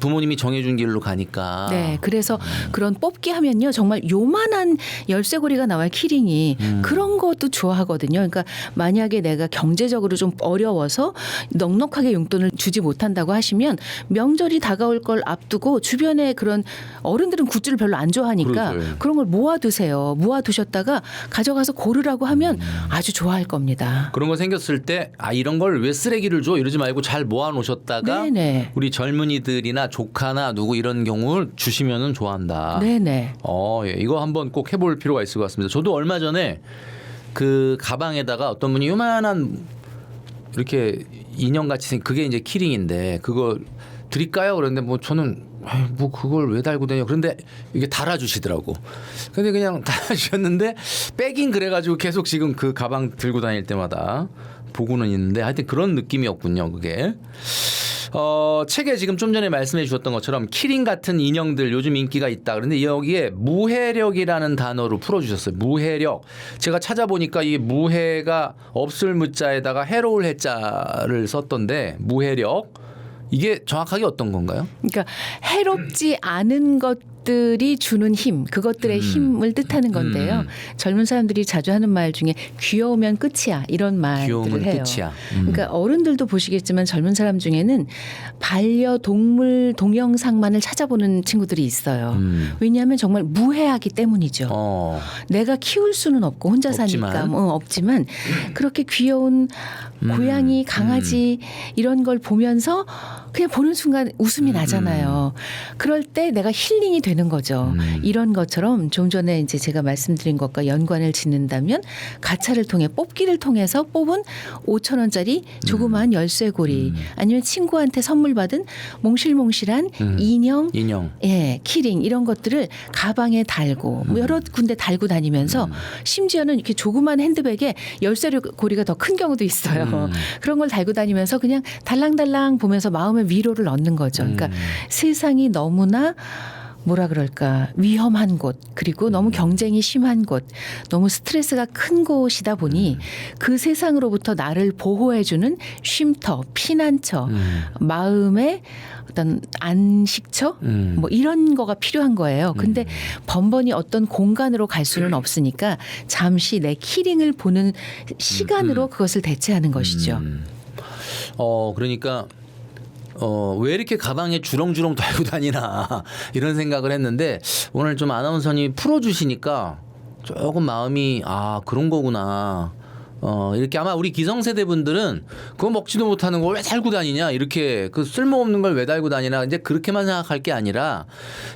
Speaker 1: 부모님이 정해준 길로 가니까.
Speaker 2: 네, 그래서 그런 뽑기 하면요 정말 요만한 열쇠고리가 나와요 키링이 그런 것도 좋아하거든요. 그러니까 만약에 내가 경제적으로 좀 어려워서 넉넉하게 용돈을 주지 못한다고 하시면 명절이 다가올 걸 앞두고 주변에 그런 어른들은 굿즈를 별로 안 좋아하니까
Speaker 1: 그렇죠.
Speaker 2: 그런 걸 모아두세요. 모아두셨다가 가져가서 고르라고 하면 아주 좋아할 겁니다.
Speaker 1: 그런 거 생겼을 때 아 이런 걸 왜 쓰레기를 줘 이러지 말고 잘 모아놓으셨다가
Speaker 2: 네네.
Speaker 1: 우리 젊은이들이나 조카나 누구 이런 경우를 주시면은 좋아한다.
Speaker 2: 네네.
Speaker 1: 예. 이거 한번 꼭 해볼 필요가 있을 것 같습니다. 저도 얼마 전에 그 가방에다가 어떤 분이 요만한 이렇게 인형 같이 생긴 그게 이제 키링인데 그거 드릴까요? 그런데 뭐 저는 아이, 뭐 그걸 왜 달고 다녀? 그런데 이게 달아주시더라고. 근데 그냥 달아주셨는데 빼긴 그래가지고 계속 지금 그 가방 들고 다닐 때마다 보고는 있는데 하여튼 그런 느낌이었군요. 그게. 책에 지금 좀 전에 말씀해 주셨던 것처럼 키링 같은 인형들 요즘 인기가 있다. 그런데 여기에 무해력이라는 단어로 풀어주셨어요. 무해력. 제가 찾아보니까 이 무해가 없을 무자에다가 해로울 해자를 썼던데 무해력. 이게 정확하게 어떤 건가요?
Speaker 2: 그러니까 해롭지 않은 것들이 주는 힘, 그것들의 힘을 뜻하는 건데요. 젊은 사람들이 자주 하는 말 중에 귀여우면 끝이야 이런 말들을
Speaker 1: 귀여우면
Speaker 2: 해요.
Speaker 1: 끝이야.
Speaker 2: 그러니까 어른들도 보시겠지만 젊은 사람 중에는 반려동물 동영상만을 찾아보는 친구들이 있어요. 왜냐하면 정말 무해하기 때문이죠. 내가 키울 수는 없고 혼자
Speaker 1: 없지만.
Speaker 2: 사니까 없지만 그렇게 귀여운 고양이, 강아지 이런 걸 보면서 그냥 보는 순간 웃음이 나잖아요. 그럴 때 내가 힐링이 되는 거죠. 이런 것처럼 좀 전에 이제 제가 말씀드린 것과 연관을 짓는다면 가차를 통해 뽑기를 통해서 뽑은 5,000원짜리 조그마한 열쇠고리 아니면 친구한테 선물 받은 몽실몽실한 인형, 예, 키링 이런 것들을 가방에 달고 뭐 여러 군데 달고 다니면서 심지어는 이렇게 조그마한 핸드백에 열쇠고리가 더 큰 경우도 있어요. 그런 걸 달고 다니면서 그냥 달랑달랑 보면서 마음의 위로를 얻는 거죠. 그러니까 세상이 너무나 뭐라 그럴까 위험한 곳 그리고 너무 경쟁이 심한 곳 너무 스트레스가 큰 곳이다 보니 그 세상으로부터 나를 보호해주는 쉼터 피난처 마음의 어떤 안식처 뭐 이런 거가 필요한 거예요. 근데 번번이 어떤 공간으로 갈 수는 없으니까 잠시 내 키링을 보는 시간으로 그것을 대체하는 것이죠.
Speaker 1: 그러니까 왜 이렇게 가방에 주렁주렁 달고 다니나 이런 생각을 했는데 오늘 좀 아나운서님이 풀어주시니까 조금 마음이 그런 거구나. 이렇게 아마 우리 기성세대 분들은 그거 먹지도 못하는 걸 왜 달고 다니냐 이렇게 그 쓸모없는 걸 왜 달고 다니나 이제 그렇게만 생각할 게 아니라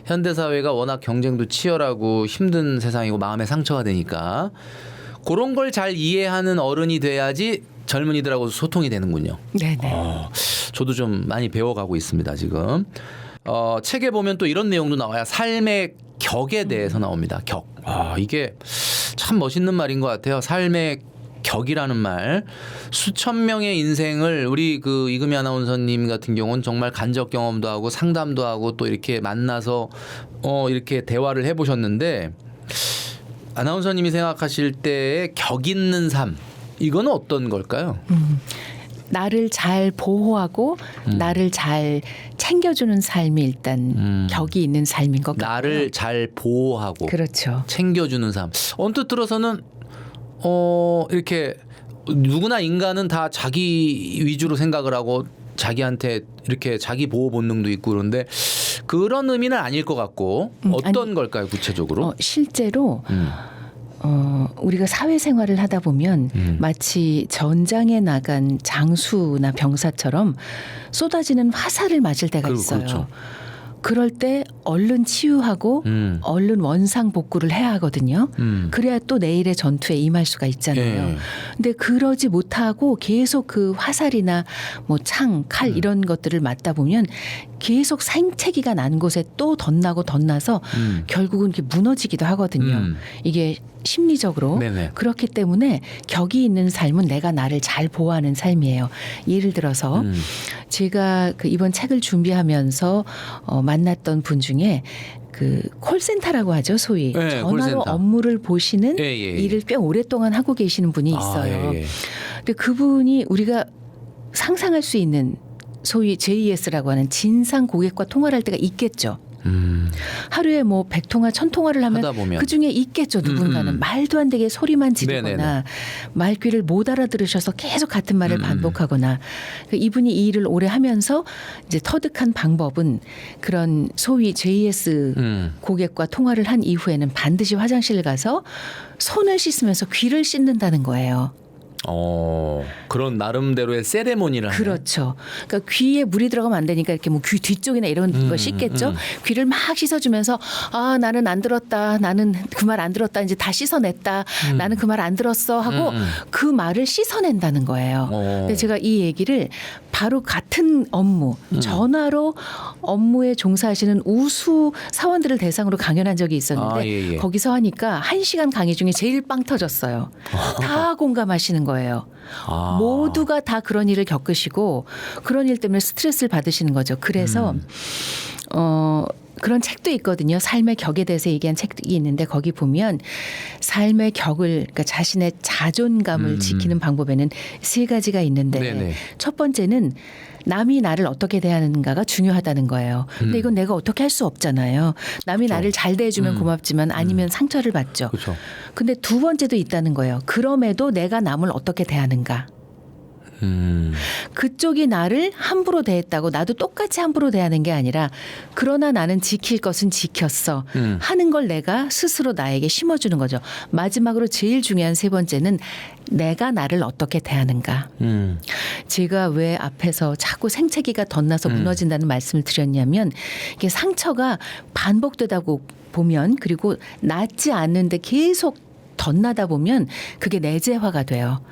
Speaker 1: 현대사회가 워낙 경쟁도 치열하고 힘든 세상이고 마음에 상처가 되니까 그런 걸 잘 이해하는 어른이 돼야지 젊은이들하고 소통이 되는군요.
Speaker 2: 네네.
Speaker 1: 저도 좀 많이 배워가고 있습니다 지금. 책에 보면 또 이런 내용도 나와요. 삶의 격에 대해서 나옵니다. 격. 이게 참 멋있는 말인 것 같아요. 삶의 격이라는 말. 수천 명의 인생을 우리 그 이금희 아나운서님 같은 경우는 정말 간접 경험도 하고 상담도 하고 또 이렇게 만나서 이렇게 대화를 해보셨는데 아나운서님이 생각하실 때의 격 있는 삶 이거는 어떤 걸까요?
Speaker 2: 나를 잘 보호하고 나를 잘 챙겨주는 삶이 일단 격이 있는 삶인 것 같아요.
Speaker 1: 나를 잘 보호하고
Speaker 2: 그렇죠.
Speaker 1: 챙겨주는 삶. 언뜻 들어서는 이렇게 누구나 인간은 다 자기 위주로 생각을 하고 자기한테 이렇게 자기 보호 본능도 있고 그런데 그런 의미는 아닐 것 같고 어떤 걸까요 구체적으로?
Speaker 2: 실제로 우리가 사회생활을 하다 보면 마치 전장에 나간 장수나 병사처럼 쏟아지는 화살을 맞을 때가 있어요.
Speaker 1: 그렇죠.
Speaker 2: 그럴 때 얼른 치유하고 얼른 원상 복구를 해야 하거든요. 그래야 또 내일의 전투에 임할 수가 있잖아요. 근데 그러지 못하고 계속 그 화살이나 뭐 창, 칼 이런 것들을 맞다 보면 계속 생채기가 난 곳에 또 덧나고 덧나서 결국은 이렇게 무너지기도 하거든요. 이게 심리적으로.
Speaker 1: 네네.
Speaker 2: 그렇기 때문에 격이 있는 삶은 내가 나를 잘 보호하는 삶이에요. 예를 들어서 제가 그 이번 책을 준비하면서 만났던 분 중에 그 콜센터라고 하죠, 소위.
Speaker 1: 네,
Speaker 2: 전화로
Speaker 1: 콜센터.
Speaker 2: 업무를 보시는 일을 꽤 오랫동안 하고 계시는 분이 있어요. 근데 그분이 우리가 상상할 수 있는 소위 JS라고 하는 진상 고객과 통화를 할 때가 있겠죠. 하루에 뭐 100통화, 1000통화를 하면 그중에 있겠죠. 누군가는 말도 안 되게 소리만 지르거나 말귀를 못 알아들으셔서 계속 같은 말을 반복하거나 이분이 이 일을 오래 하면서 이제 터득한 방법은 그런 소위 JS 고객과 통화를 한 이후에는 반드시 화장실 가서 손을 씻으면서 귀를 씻는다는 거예요.
Speaker 1: 그런 나름대로의 세레모니를 하네.
Speaker 2: 그렇죠. 그러니까 귀에 물이 들어가면 안 되니까 이렇게 뭐 귀 뒤쪽이나 이런 거 씻겠죠. 귀를 막 씻어주면서 아 나는 안 들었다. 나는 그 말 안 들었다. 이제 다 씻어냈다. 나는 그 말 안 들었어 하고 그 말을 씻어낸다는 거예요. 근데 제가 이 얘기를 바로 같은 업무 전화로 업무에 종사하시는 우수 사원들을 대상으로 강연한 적이 있었는데
Speaker 1: 예.
Speaker 2: 거기서 하니까 1시간 강의 중에 제일 빵 터졌어요. 다 공감하시는 거예요. 모두가 다 그런 일을 겪으시고 그런 일 때문에 스트레스를 받으시는 거죠. 그래서 그런 책도 있거든요. 삶의 격에 대해서 얘기한 책이 있는데 거기 보면 삶의 격을 그러니까 자신의 자존감을 지키는 방법에는 3가지가 있는데
Speaker 1: 네네.
Speaker 2: 첫 번째는 남이 나를 어떻게 대하는가가 중요하다는 거예요. 근데 이건 내가 어떻게 할 수 없잖아요. 남이 나를 잘 대해주면 고맙지만 아니면 상처를 받죠.
Speaker 1: 그렇죠.
Speaker 2: 근데 두 번째도 있다는 거예요. 그럼에도 내가 남을 어떻게 대하는가. 그쪽이 나를 함부로 대했다고 나도 똑같이 함부로 대하는 게 아니라 그러나 나는 지킬 것은 지켰어 하는 걸 내가 스스로 나에게 심어주는 거죠. 마지막으로 제일 중요한 3번째는 내가 나를 어떻게 대하는가. 제가 왜 앞에서 자꾸 생채기가 덧나서 무너진다는 말씀을 드렸냐면 이게 상처가 반복되다고 보면 그리고 낫지 않는데 계속 덧나다 보면 그게 내재화가 돼요.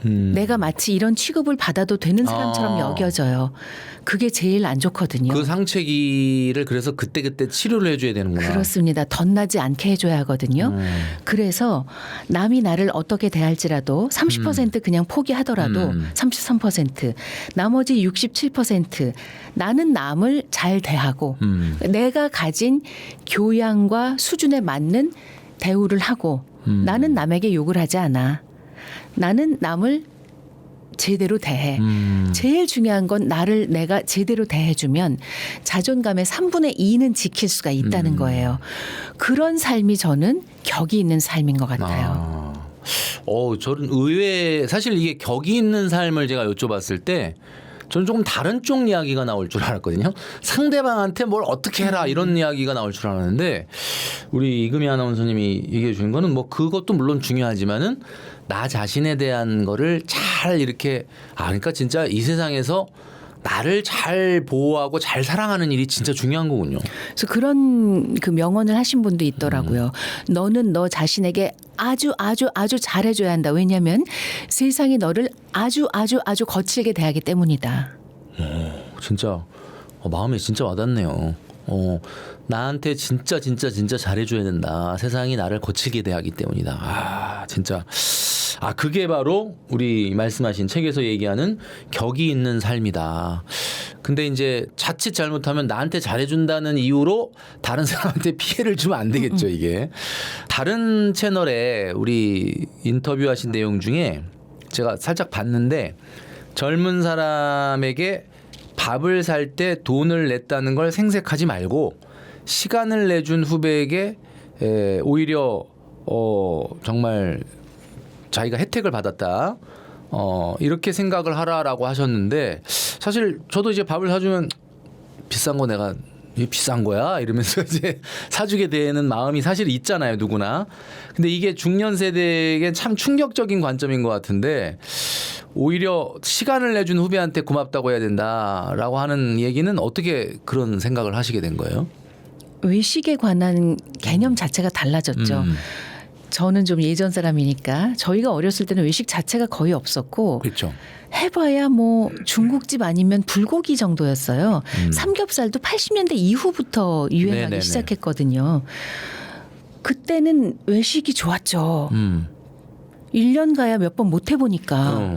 Speaker 2: 내가 마치 이런 취급을 받아도 되는 사람처럼 여겨져요. 그게 제일 안 좋거든요.
Speaker 1: 그 상처기를 그래서 그때그때 치료를 해줘야 되는구나.
Speaker 2: 그렇습니다. 덧나지 않게 해줘야 하거든요. 그래서 남이 나를 어떻게 대할지라도 30% 그냥 포기하더라도 33% 나머지 67% 나는 남을 잘 대하고 내가 가진 교양과 수준에 맞는 대우를 하고 나는 남에게 욕을 하지 않아. 나는 남을 제대로 대해. 제일 중요한 건 나를 내가 제대로 대해주면 자존감의 3분의 2는 지킬 수가 있다는 거예요. 그런 삶이 저는 격이 있는 삶인 것 같아요.
Speaker 1: 저는 의외 사실 이게 격이 있는 삶을 제가 여쭤봤을 때 저는 조금 다른 쪽 이야기가 나올 줄 알았거든요. 상대방한테 뭘 어떻게 해라 이런 이야기가 나올 줄 알았는데 우리 이금희 아나운서님이 얘기해 주는 거는 뭐 그것도 물론 중요하지만은 나 자신에 대한 거를 잘 이렇게 그러니까 진짜 이 세상에서 나를 잘 보호하고 잘 사랑하는 일이 진짜 중요한 거군요.
Speaker 2: 그래서 그런 그 명언을 하신 분도 있더라고요. 너는 너 자신에게 아주 잘해줘야 한다. 왜냐하면 세상이 너를 아주 거칠게 대하기 때문이다.
Speaker 1: 진짜 마음에 진짜 와닿네요. 나한테 진짜 잘해줘야 된다. 세상이 나를 거칠게 대하기 때문이다. 진짜. 그게 바로 우리 말씀하신 책에서 얘기하는 격이 있는 삶이다. 근데 이제 자칫 잘못하면 나한테 잘해준다는 이유로 다른 사람한테 피해를 주면 안 되겠죠, 이게. 다른 채널에 우리 인터뷰하신 내용 중에 제가 살짝 봤는데 젊은 사람에게 밥을 살 때 돈을 냈다는 걸 생색하지 말고 시간을 내준 후배에게 오히려 정말 자기가 혜택을 받았다. 이렇게 생각을 하라라고 하셨는데 사실 저도 이제 밥을 사주면 비싼 거 내가 이게 비싼 거야 이러면서 이제 사주게 되는 마음이 사실 있잖아요, 누구나. 근데 이게 중년 세대에게 참 충격적인 관점인 것 같은데 오히려 시간을 내준 후배한테 고맙다고 해야 된다라고 하는 얘기는 어떻게 그런 생각을 하시게 된 거예요?
Speaker 2: 외식에 관한 개념 자체가 달라졌죠. 저는 좀 예전 사람이니까 저희가 어렸을 때는 외식 자체가 거의 없었고
Speaker 1: 그렇죠.
Speaker 2: 해봐야 뭐 중국집 아니면 불고기 정도였어요. 삼겹살도 80년대 이후부터 유행하기
Speaker 1: 네네네.
Speaker 2: 시작했거든요. 그때는 외식이 좋았죠. 1년 가야 몇 번 못 해보니까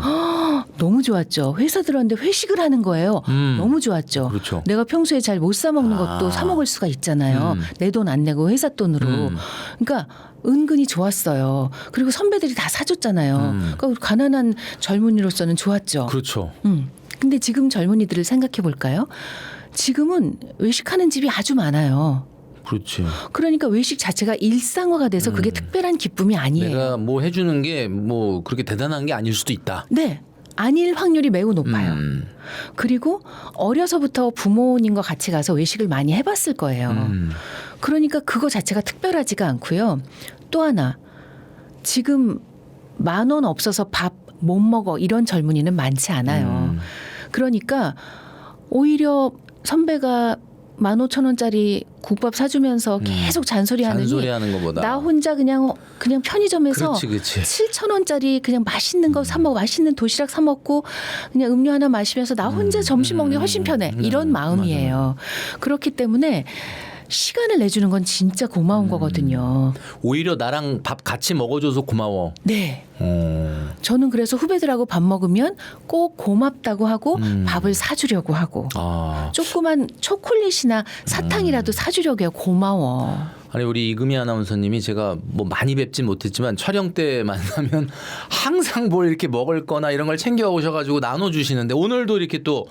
Speaker 2: 너무 좋았죠. 회사 들었는데 회식을 하는 거예요. 너무 좋았죠.
Speaker 1: 그렇죠.
Speaker 2: 내가 평소에 잘 못 사 먹는 것도 사 먹을 수가 있잖아요. 내 돈 안 내고 회사 돈으로. 그러니까 은근히 좋았어요. 그리고 선배들이 다 사줬잖아요. 그러니까 가난한 젊은이로서는 좋았죠.
Speaker 1: 그렇죠.
Speaker 2: 근데 지금 젊은이들을 생각해 볼까요? 지금은 외식하는 집이 아주 많아요.
Speaker 1: 그렇지.
Speaker 2: 그러니까 외식 자체가 일상화가 돼서 그게 특별한 기쁨이 아니에요.
Speaker 1: 내가 뭐 해주는 게 뭐 그렇게 대단한 게 아닐 수도 있다.
Speaker 2: 네. 아닐 확률이 매우 높아요. 그리고 어려서부터 부모님과 같이 가서 외식을 많이 해봤을 거예요. 그러니까 그거 자체가 특별하지가 않고요. 또 하나 지금 10,000원 없어서 밥 못 먹어 이런 젊은이는 많지 않아요. 그러니까 오히려 선배가 15,000원짜리 국밥 사주면서 계속 잔소리하느니
Speaker 1: 잔소리하는 것보다
Speaker 2: 나 혼자 그냥 편의점에서
Speaker 1: 그렇지.
Speaker 2: 7,000원짜리 그냥 맛있는 거 사 먹고 맛있는 도시락 사 먹고 그냥 음료 하나 마시면서 나 혼자 점심 먹는 게 훨씬 편해. 이런 마음이에요. 그렇기 때문에 시간을 내주는 건 진짜 고마운 거거든요.
Speaker 1: 오히려 나랑 밥 같이 먹어줘서 고마워.
Speaker 2: 네. 저는 그래서 후배들하고 밥 먹으면 꼭 고맙다고 하고 밥을 사주려고 하고 조그만 초콜릿이나 사탕이라도 사주려고 해요. 고마워.
Speaker 1: 아니 우리 이금희 아나운서님이 제가 뭐 많이 뵙진 못했지만 촬영 때 만나면 항상 뭘 이렇게 먹을 거나 이런 걸 챙겨 오셔가지고 나눠주시는데 오늘도 이렇게 또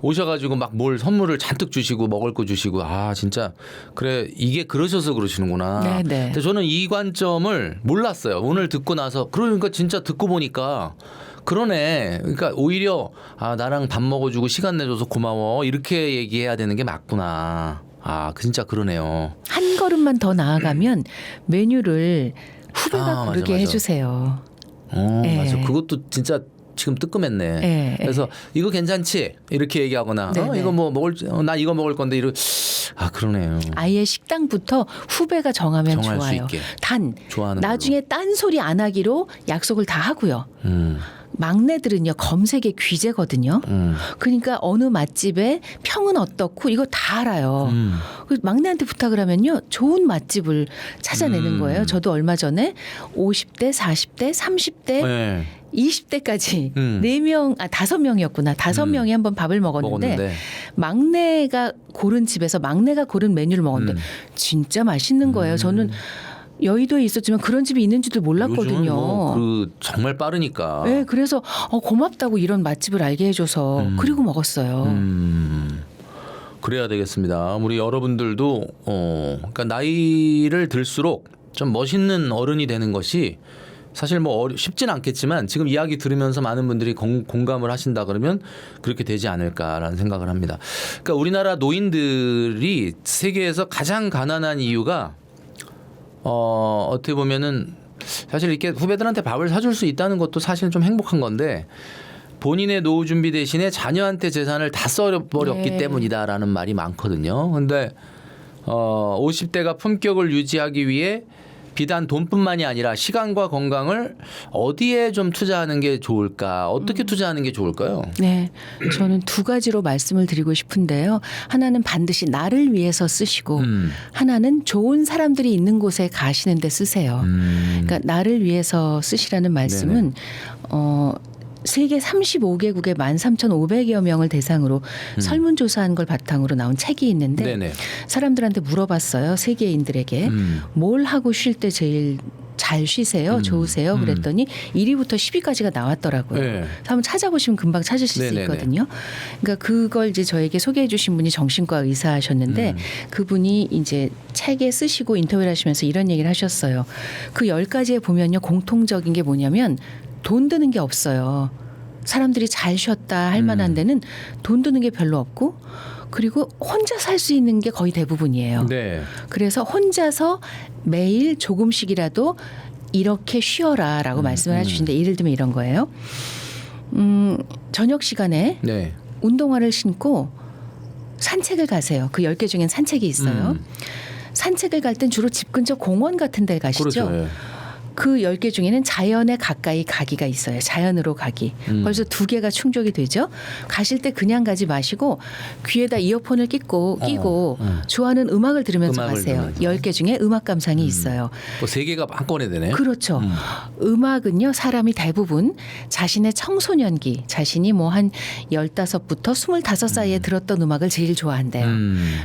Speaker 1: 오셔가지고 막 뭘 선물을 잔뜩 주시고 먹을 거 주시고 진짜 그래 이게 그러셔서 그러시는구나.
Speaker 2: 네네.
Speaker 1: 근데 저는 이 관점을 몰랐어요. 오늘 듣고 나서 그러니까 진짜 듣고 보니까 그러네. 그러니까 오히려 나랑 밥 먹어주고 시간 내줘서 고마워 이렇게 얘기해야 되는 게 맞구나. 진짜 그러네요.
Speaker 2: 한 걸음만 더 나아가면 메뉴를 후배가 고르게
Speaker 1: 맞아.
Speaker 2: 해주세요. 네.
Speaker 1: 맞아. 그것도 진짜 지금 뜨끔했네.
Speaker 2: 네.
Speaker 1: 그래서 이거 괜찮지? 이렇게 얘기하거나 이거 뭐 먹을 나 이거 먹을 건데 그러네요.
Speaker 2: 아예 식당부터 후배가 정하면
Speaker 1: 정할 수
Speaker 2: 좋아요.
Speaker 1: 있게.
Speaker 2: 단
Speaker 1: 좋아하는
Speaker 2: 나중에 딴소리 안 하기로 약속을 다 하고요. 막내들은요 검색의 귀재거든요. 그러니까 어느 맛집의 평은 어떻고 이거 다 알아요. 그래서 막내한테 부탁을 하면요 좋은 맛집을 찾아내는 거예요. 저도 얼마 전에 50대, 40대, 30대,
Speaker 1: 네.
Speaker 2: 20대까지 4명, 5명이었구나. 5명이 한번 밥을 먹었는데 막내가 고른 집에서 막내가 고른 메뉴를 먹었는데 진짜 맛있는 거예요. 저는 여의도에 있었지만 그런 집이 있는지도 몰랐거든요.
Speaker 1: 요즘은 뭐 정말 빠르니까.
Speaker 2: 네, 그래서 고맙다고 이런 맛집을 알게 해줘서 그리고 먹었어요.
Speaker 1: 그래야 되겠습니다. 우리 여러분들도 그러니까 나이를 들수록 좀 멋있는 어른이 되는 것이 사실 뭐 쉽진 않겠지만 지금 이야기 들으면서 많은 분들이 공감을 하신다 그러면 그렇게 되지 않을까라는 생각을 합니다. 그러니까 우리나라 노인들이 세계에서 가장 가난한 이유가 어떻게 보면은 사실 이렇게 후배들한테 밥을 사줄 수 있다는 것도 사실은 좀 행복한 건데 본인의 노후 준비 대신에 자녀한테 재산을 다 써버렸기 때문이다라는 말이 많거든요. 근데 50대가 품격을 유지하기 위해 비단 돈뿐만이 아니라 시간과 건강을 어디에 좀 투자하는 게 좋을까? 어떻게 투자하는 게 좋을까요?
Speaker 2: 네, 저는 두 가지로 말씀을 드리고 싶은데요. 하나는 반드시 나를 위해서 쓰시고 하나는 좋은 사람들이 있는 곳에 가시는 데 쓰세요. 그러니까 나를 위해서 쓰시라는 말씀은 세계 35개국의 13,500여 명을 대상으로 설문조사한 걸 바탕으로 나온 책이 있는데
Speaker 1: 네네.
Speaker 2: 사람들한테 물어봤어요. 세계인들에게 뭘 하고 쉴 때 제일 잘 쉬세요? 좋으세요? 그랬더니 1위부터 10위까지가 나왔더라고요.
Speaker 1: 네.
Speaker 2: 한번 찾아보시면 금방 찾으실 수 있거든요. 그러니까 그걸 이제 저에게 소개해 주신 분이 정신과 의사하셨는데 그분이 이제 책에 쓰시고 인터뷰를 하시면서 이런 얘기를 하셨어요. 그 10가지에 보면요. 공통적인 게 뭐냐면 돈 드는 게 없어요. 사람들이 잘 쉬었다 할 만한 데는 돈 드는 게 별로 없고 그리고 혼자 살 수 있는 게 거의 대부분이에요.
Speaker 1: 네.
Speaker 2: 그래서 혼자서 매일 조금씩이라도 이렇게 쉬어라라고 말씀을 해주시는데 예를 들면 이런 거예요. 저녁 시간에 운동화를 신고 산책을 가세요. 그 10개 중엔 산책이 있어요. 산책을 갈 땐 주로 집 근처 공원 같은 데 가시죠.
Speaker 1: 그렇죠.
Speaker 2: 그 10개 중에는 자연에 가까이 가기가 있어요. 자연으로 가기. 벌써 2개가 충족이 되죠. 가실 때 그냥 가지 마시고 귀에다 이어폰을 끼고 좋아하는 음악을 들으면서 가세요. 10개 중에 음악 감상이 있어요.
Speaker 1: 뭐 3개가 한꺼번에 되네요.
Speaker 2: 그렇죠. 음악은요. 사람이 대부분 자신의 청소년기 자신이 뭐 한 15부터 25 사이에 들었던 음악을 제일 좋아한대요.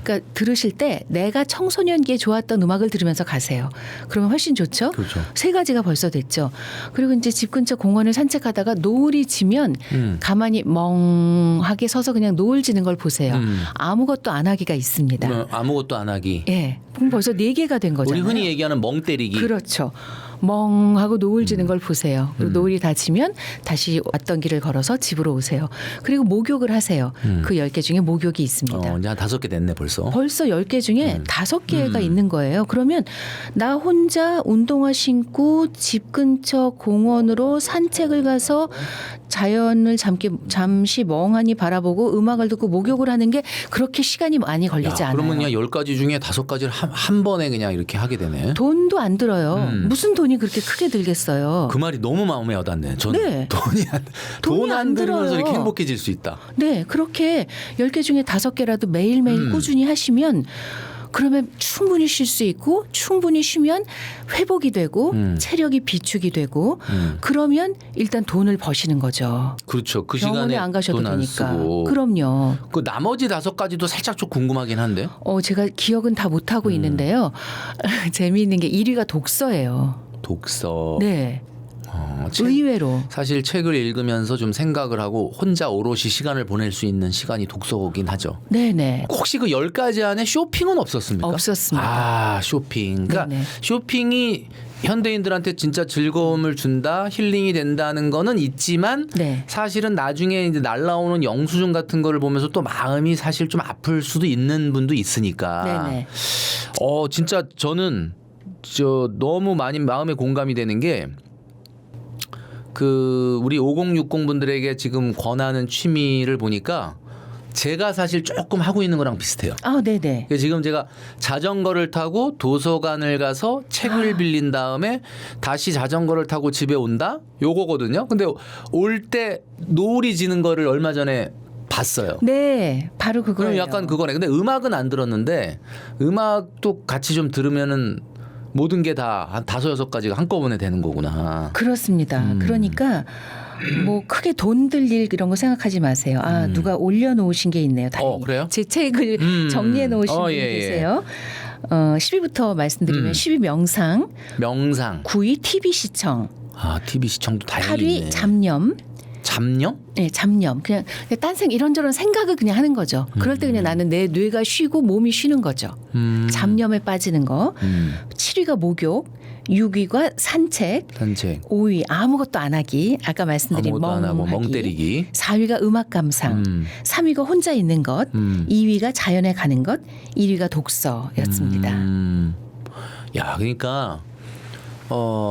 Speaker 2: 그러니까 들으실 때 내가 청소년기에 좋았던 음악을 들으면서 가세요. 그러면 훨씬 좋죠.
Speaker 1: 그렇죠.
Speaker 2: 3가지가 벌써 됐죠. 그리고 이제 집 근처 공원을 산책하다가 노을이 지면 가만히 멍하게 서서 그냥 노을 지는 걸 보세요. 아무것도 안 하기가 있습니다.
Speaker 1: 아무것도 안 하기.
Speaker 2: 예. 그럼 벌써 4개가 된 거잖아요.
Speaker 1: 우리 흔히 얘기하는 멍 때리기.
Speaker 2: 그렇죠. 멍하고 노을 지는 걸 보세요. 그리고 노을이 다 지면 다시 왔던 길을 걸어서 집으로 오세요. 그리고 목욕을 하세요. 그 10개 중에 목욕이 있습니다.
Speaker 1: 이제 한 5개 됐네 벌써.
Speaker 2: 벌써 10개 중에 5개가 있는 거예요. 그러면 나 혼자 운동화 신고 집 근처 공원으로 산책을 가서 자연을 잠시 멍하니 바라보고 음악을 듣고 목욕을 하는 게 그렇게 시간이 많이 걸리지 않아요.
Speaker 1: 그러면 그냥 10가지 중에 5가지를 한 번에 그냥 이렇게 하게 되네.
Speaker 2: 돈도 안 들어요. 무슨 돈이 그렇게 크게 들겠어요.
Speaker 1: 그 말이 너무 마음에 와닿네. 저는
Speaker 2: 네.
Speaker 1: 돈 안 들으면서
Speaker 2: 들어요.
Speaker 1: 이렇게 행복해질 수 있다.
Speaker 2: 네, 그렇게 10개 중에 5개라도 매일매일 꾸준히 하시면 그러면 충분히 쉴 수 있고 충분히 쉬면 회복이 되고 체력이 비축이 되고 그러면 일단 돈을 버시는 거죠.
Speaker 1: 그렇죠. 그
Speaker 2: 병원에
Speaker 1: 시간에
Speaker 2: 안 가셔도
Speaker 1: 돈 안
Speaker 2: 되니까.
Speaker 1: 쓰고.
Speaker 2: 그럼요.
Speaker 1: 그 나머지 5가지도 살짝 좀 궁금하긴 한데.
Speaker 2: 제가 기억은 다 못하고 있는데요. 재미있는 게 1위가 독서예요.
Speaker 1: 독서.
Speaker 2: 네.
Speaker 1: 책.
Speaker 2: 의외로.
Speaker 1: 사실 책을 읽으면서 좀 생각을 하고 혼자 오롯이 시간을 보낼 수 있는 시간이 독서긴 하죠.
Speaker 2: 네네.
Speaker 1: 혹시 그 10가지 안에 쇼핑은 없었습니까?
Speaker 2: 없었습니다.
Speaker 1: 쇼핑. 그러니까
Speaker 2: 네네.
Speaker 1: 쇼핑이 현대인들한테 진짜 즐거움을 준다, 힐링이 된다는 거는 있지만
Speaker 2: 네.
Speaker 1: 사실은 나중에 이제 날라오는 영수증 같은 거를 보면서 또 마음이 사실 좀 아플 수도 있는 분도 있으니까.
Speaker 2: 네네.
Speaker 1: 진짜 저는 너무 많이 마음에 공감이 되는 게 우리 5060 분들에게 지금 권하는 취미를 보니까 제가 사실 조금 하고 있는 거랑 비슷해요.
Speaker 2: 네네.
Speaker 1: 지금 제가 자전거를 타고 도서관을 가서 책을 빌린 다음에 다시 자전거를 타고 집에 온다? 요거거든요. 근데 올 때 노을이 지는 거를 얼마 전에 봤어요.
Speaker 2: 네, 바로 그거예요.
Speaker 1: 그럼 약간 그거네. 근데 음악은 안 들었는데 음악도 같이 좀 들으면은 모든 게 다 한 5-6가지가 한꺼번에 되는 거구나.
Speaker 2: 그렇습니다. 그러니까 뭐 크게 돈 들 일 이런 거 생각하지 마세요. 누가 올려놓으신 게 있네요. 다행히.
Speaker 1: 그래요?
Speaker 2: 제 책을 정리해 놓으신 분이
Speaker 1: 예.
Speaker 2: 계세요. 10위부터 말씀드리면 10위 명상,
Speaker 1: 명상.
Speaker 2: 9위 TV 시청,
Speaker 1: TV 시청도 다행히 있네.
Speaker 2: 8위 잡념.
Speaker 1: 잡념?
Speaker 2: 네, 잡념. 그냥 딴생 이런저런 생각을 그냥 하는 거죠. 그럴 때 그냥 나는 내 뇌가 쉬고 몸이 쉬는 거죠. 잡념에 빠지는 거. 7위가 목욕, 6위가 산책, 5위 아무것도 안 하기. 아까 말씀드린
Speaker 1: 아무것도 안 하고 멍 때리기.
Speaker 2: 4위가 음악 감상, 3위가 혼자 있는 것, 2위가 자연에 가는 것, 1위가 독서였습니다.
Speaker 1: 야, 그러니까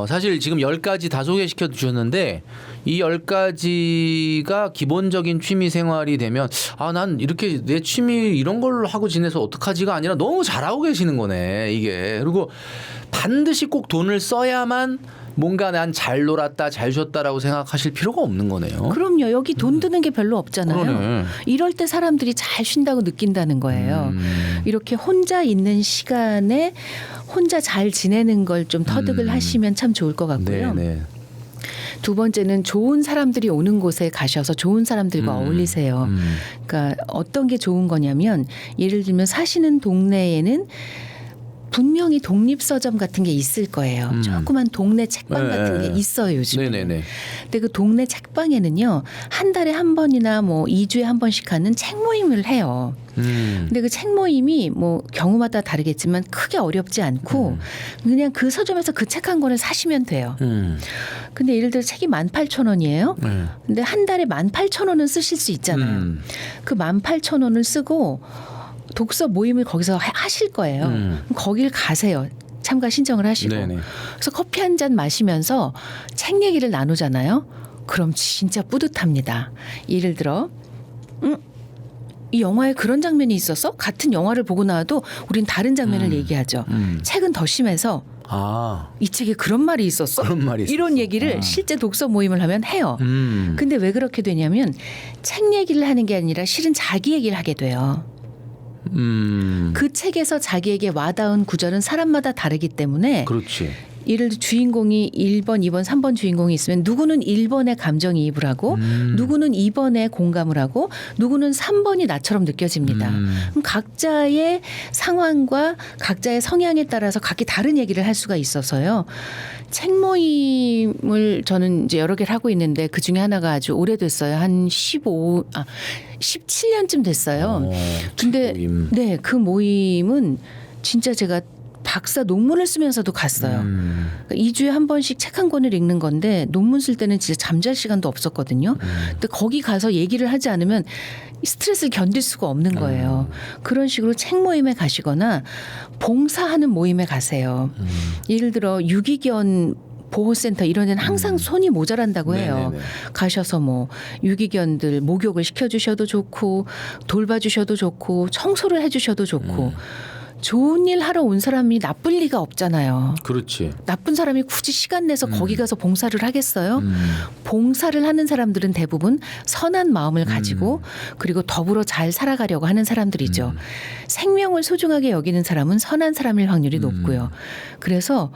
Speaker 1: 사실 지금 10가지 다 소개시켜 주셨는데 이 10가지가 기본적인 취미 생활이 되면 난 이렇게 내 취미 이런 걸로 하고 지내서 어떡하지가 아니라 너무 잘하고 계시는 거네 이게. 그리고 반드시 꼭 돈을 써야만 뭔가 난 잘 놀았다 잘 쉬었다라고 생각하실 필요가 없는 거네요.
Speaker 2: 그럼요. 여기 돈 드는 게 별로 없잖아요.
Speaker 1: 그러네.
Speaker 2: 이럴 때 사람들이 잘 쉰다고 느낀다는 거예요. 이렇게 혼자 있는 시간에 혼자 잘 지내는 걸 좀 터득을 하시면 참 좋을 것 같고요.
Speaker 1: 네네.
Speaker 2: 두 번째는 좋은 사람들이 오는 곳에 가셔서 좋은 사람들과 어울리세요. 그러니까 어떤 게 좋은 거냐면 예를 들면 사시는 동네에는 분명히 독립서점 같은 게 있을 거예요. 조그만 동네 책방 같은 게 있어요, 요즘에.
Speaker 1: 네네네.
Speaker 2: 근데 그 동네 책방에는요, 한 달에 한 번이나 뭐 2주에 한 번씩 하는 책 모임을 해요. 근데 그 책 모임이 뭐 경우마다 다르겠지만 크게 어렵지 않고 그냥 그 서점에서 그 책 한 권을 사시면 돼요. 근데 예를 들어 책이 18,000원이에요. 근데 한 달에 18,000원은 쓰실 수 있잖아요. 그 18,000원을 쓰고 독서 모임을 거기서 하실 거예요. 그럼 거길 가세요. 참가 신청을 하시고.
Speaker 1: 네네.
Speaker 2: 그래서 커피 한 잔 마시면서 책 얘기를 나누잖아요. 그럼 진짜 뿌듯합니다. 예를 들어 이 영화에 그런 장면이 있었어? 같은 영화를 보고 나와도 우린 다른 장면을 얘기하죠. 책은 더 심해서 이 책에 그런 말이 있었어?
Speaker 1: 그런 말이 있었어.
Speaker 2: 이런 얘기를 실제 독서 모임을 하면 해요. 근데 왜 그렇게 되냐면 책 얘기를 하는 게 아니라 실은 자기 얘기를 하게 돼요. 그 책에서 자기에게 와닿은 구절은 사람마다 다르기 때문에
Speaker 1: 그렇지.
Speaker 2: 예를 들어 주인공이 1번, 2번, 3번 주인공이 있으면 누구는 1번에 감정이입을 하고 누구는 2번에 공감을 하고 누구는 3번이 나처럼 느껴집니다. 그럼 각자의 상황과 각자의 성향에 따라서 각기 다른 얘기를 할 수가 있어서요. 책 모임을 저는 이제 여러 개를 하고 있는데 그 중에 하나가 아주 오래됐어요. 한 17년쯤 됐어요. 근데
Speaker 1: 모임.
Speaker 2: 네, 그 모임은 진짜 제가 박사 논문을 쓰면서도 갔어요. 그러니까 2주에 한 번씩 책 한 권을 읽는 건데 논문 쓸 때는 진짜 잠잘 시간도 없었거든요. 근데 거기 가서 얘기를 하지 않으면 스트레스를 견딜 수가 없는 거예요. 그런 식으로 책 모임에 가시거나 봉사하는 모임에 가세요. 예를 들어 유기견 보호센터 이런 데는 항상 손이 모자란다고 해요.
Speaker 1: 네네네.
Speaker 2: 가셔서 뭐 유기견들 목욕을 시켜주셔도 좋고 돌봐주셔도 좋고 청소를 해주셔도 좋고 좋은 일 하러 온 사람이 나쁠 리가 없잖아요.
Speaker 1: 그렇지.
Speaker 2: 나쁜 사람이 굳이 시간 내서 거기 가서 봉사를 하겠어요? 봉사를 하는 사람들은 대부분 선한 마음을 가지고 그리고 더불어 잘 살아가려고 하는 사람들이죠. 생명을 소중하게 여기는 사람은 선한 사람일 확률이 높고요. 그래서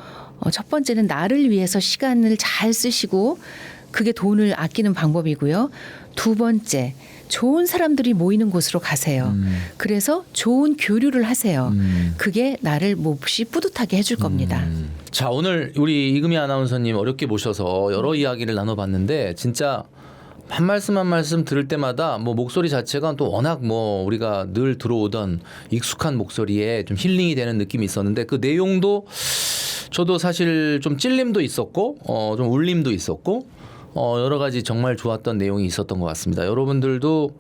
Speaker 2: 첫 번째는 나를 위해서 시간을 잘 쓰시고 그게 돈을 아끼는 방법이고요. 두 번째, 좋은 사람들이 모이는 곳으로 가세요. 그래서 좋은 교류를 하세요. 그게 나를 몹시 뿌듯하게 해줄 겁니다.
Speaker 1: 자, 오늘 우리 이금희 아나운서님 어렵게 모셔서 여러 이야기를 나눠봤는데 진짜 한 말씀 한 말씀 들을 때마다 뭐 목소리 자체가 또 워낙 뭐 우리가 늘 들어오던 익숙한 목소리에 좀 힐링이 되는 느낌이 있었는데 그 내용도 저도 사실 좀 찔림도 있었고 좀 울림도 있었고 여러 가지 정말 좋았던 내용이 있었던 것 같습니다. 여러분들도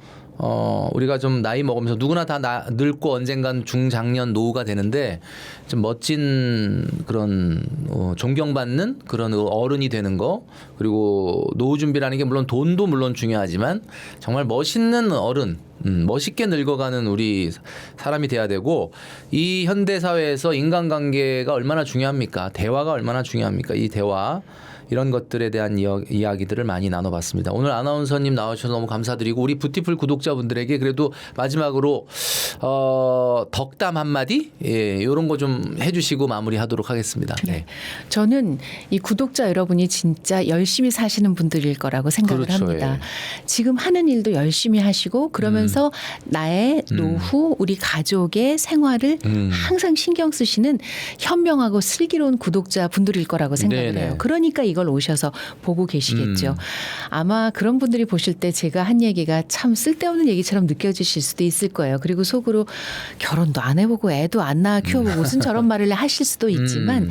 Speaker 1: 우리가 좀 나이 먹으면서 누구나 다 늙고 언젠간 중장년 노후가 되는데 좀 멋진 그런 존경받는 그런 어른이 되는 거 그리고 노후 준비라는 게 물론 돈도 물론 중요하지만 정말 멋있는 어른 멋있게 늙어가는 우리 사람이 돼야 되고 이 현대 사회에서 인간관계가 얼마나 중요합니까? 대화가 얼마나 중요합니까? 이 대화 이런 것들에 대한 이야기들을 많이 나눠봤습니다. 오늘 아나운서님 나와주셔서 너무 감사드리고 우리 뷰티풀 구독자분들에게 그래도 마지막으로 덕담 한마디 이런 거 좀 해주시고 마무리하도록 하겠습니다. 네.
Speaker 2: 저는 이 구독자 여러분이 진짜 열심히 사시는 분들일 거라고 생각을
Speaker 1: 그렇죠,
Speaker 2: 합니다.
Speaker 1: 예.
Speaker 2: 지금 하는 일도 열심히 하시고 그러면서 나의 노후 우리 가족의 생활을 항상 신경 쓰시는 현명하고 슬기로운 구독자 분들일 거라고 생각을
Speaker 1: 네네.
Speaker 2: 해요. 그러니까 이걸 오셔서 보고 계시겠죠. 아마 그런 분들이 보실 때 제가 한 얘기가 참 쓸데없는 얘기처럼 느껴지실 수도 있을 거예요. 그리고 속으로 결혼도 안 해보고 애도 안 낳아 키워보고 무슨 저런 말을 하실 수도 있지만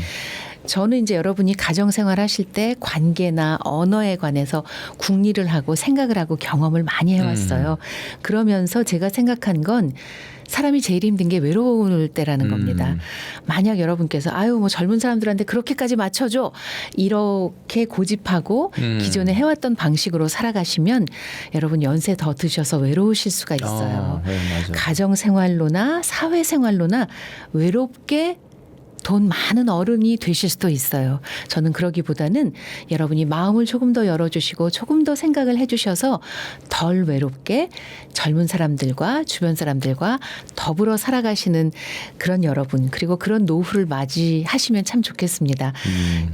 Speaker 2: 저는 이제 여러분이 가정생활 하실 때 관계나 언어에 관해서 궁리를 하고 생각을 하고 경험을 많이 해왔어요. 그러면서 제가 생각한 건 사람이 제일 힘든 게 외로울 때라는 겁니다. 만약 여러분께서 아유 뭐 젊은 사람들한테 그렇게까지 맞춰줘 이렇게 고집하고 기존에 해왔던 방식으로 살아가시면 여러분 연세 더 드셔서 외로우실 수가 있어요.
Speaker 1: 네, 맞아요.
Speaker 2: 가정생활로나 사회생활로나 외롭게 돈 많은 어른이 되실 수도 있어요. 저는 그러기보다는 여러분이 마음을 조금 더 열어주시고 조금 더 생각을 해주셔서 덜 외롭게 젊은 사람들과 주변 사람들과 더불어 살아가시는 그런 여러분 그리고 그런 노후를 맞이하시면 참 좋겠습니다.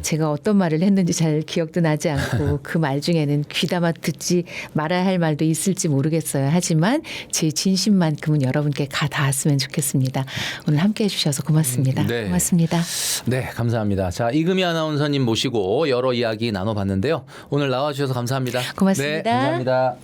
Speaker 2: 제가 어떤 말을 했는지 잘 기억도 나지 않고 그 말 중에는 귀담아 듣지 말아야 할 말도 있을지 모르겠어요. 하지만 제 진심만큼은 여러분께 가 닿았으면 좋겠습니다. 오늘 함께해 주셔서 고맙습니다.
Speaker 1: 네.
Speaker 2: 고맙습니다.
Speaker 1: 네, 감사합니다. 자, 이금희 아나운서님 모시고 여러 이야기 나눠봤는데요. 오늘 나와주셔서 감사합니다.
Speaker 2: 고맙습니다.
Speaker 1: 네, 감사합니다.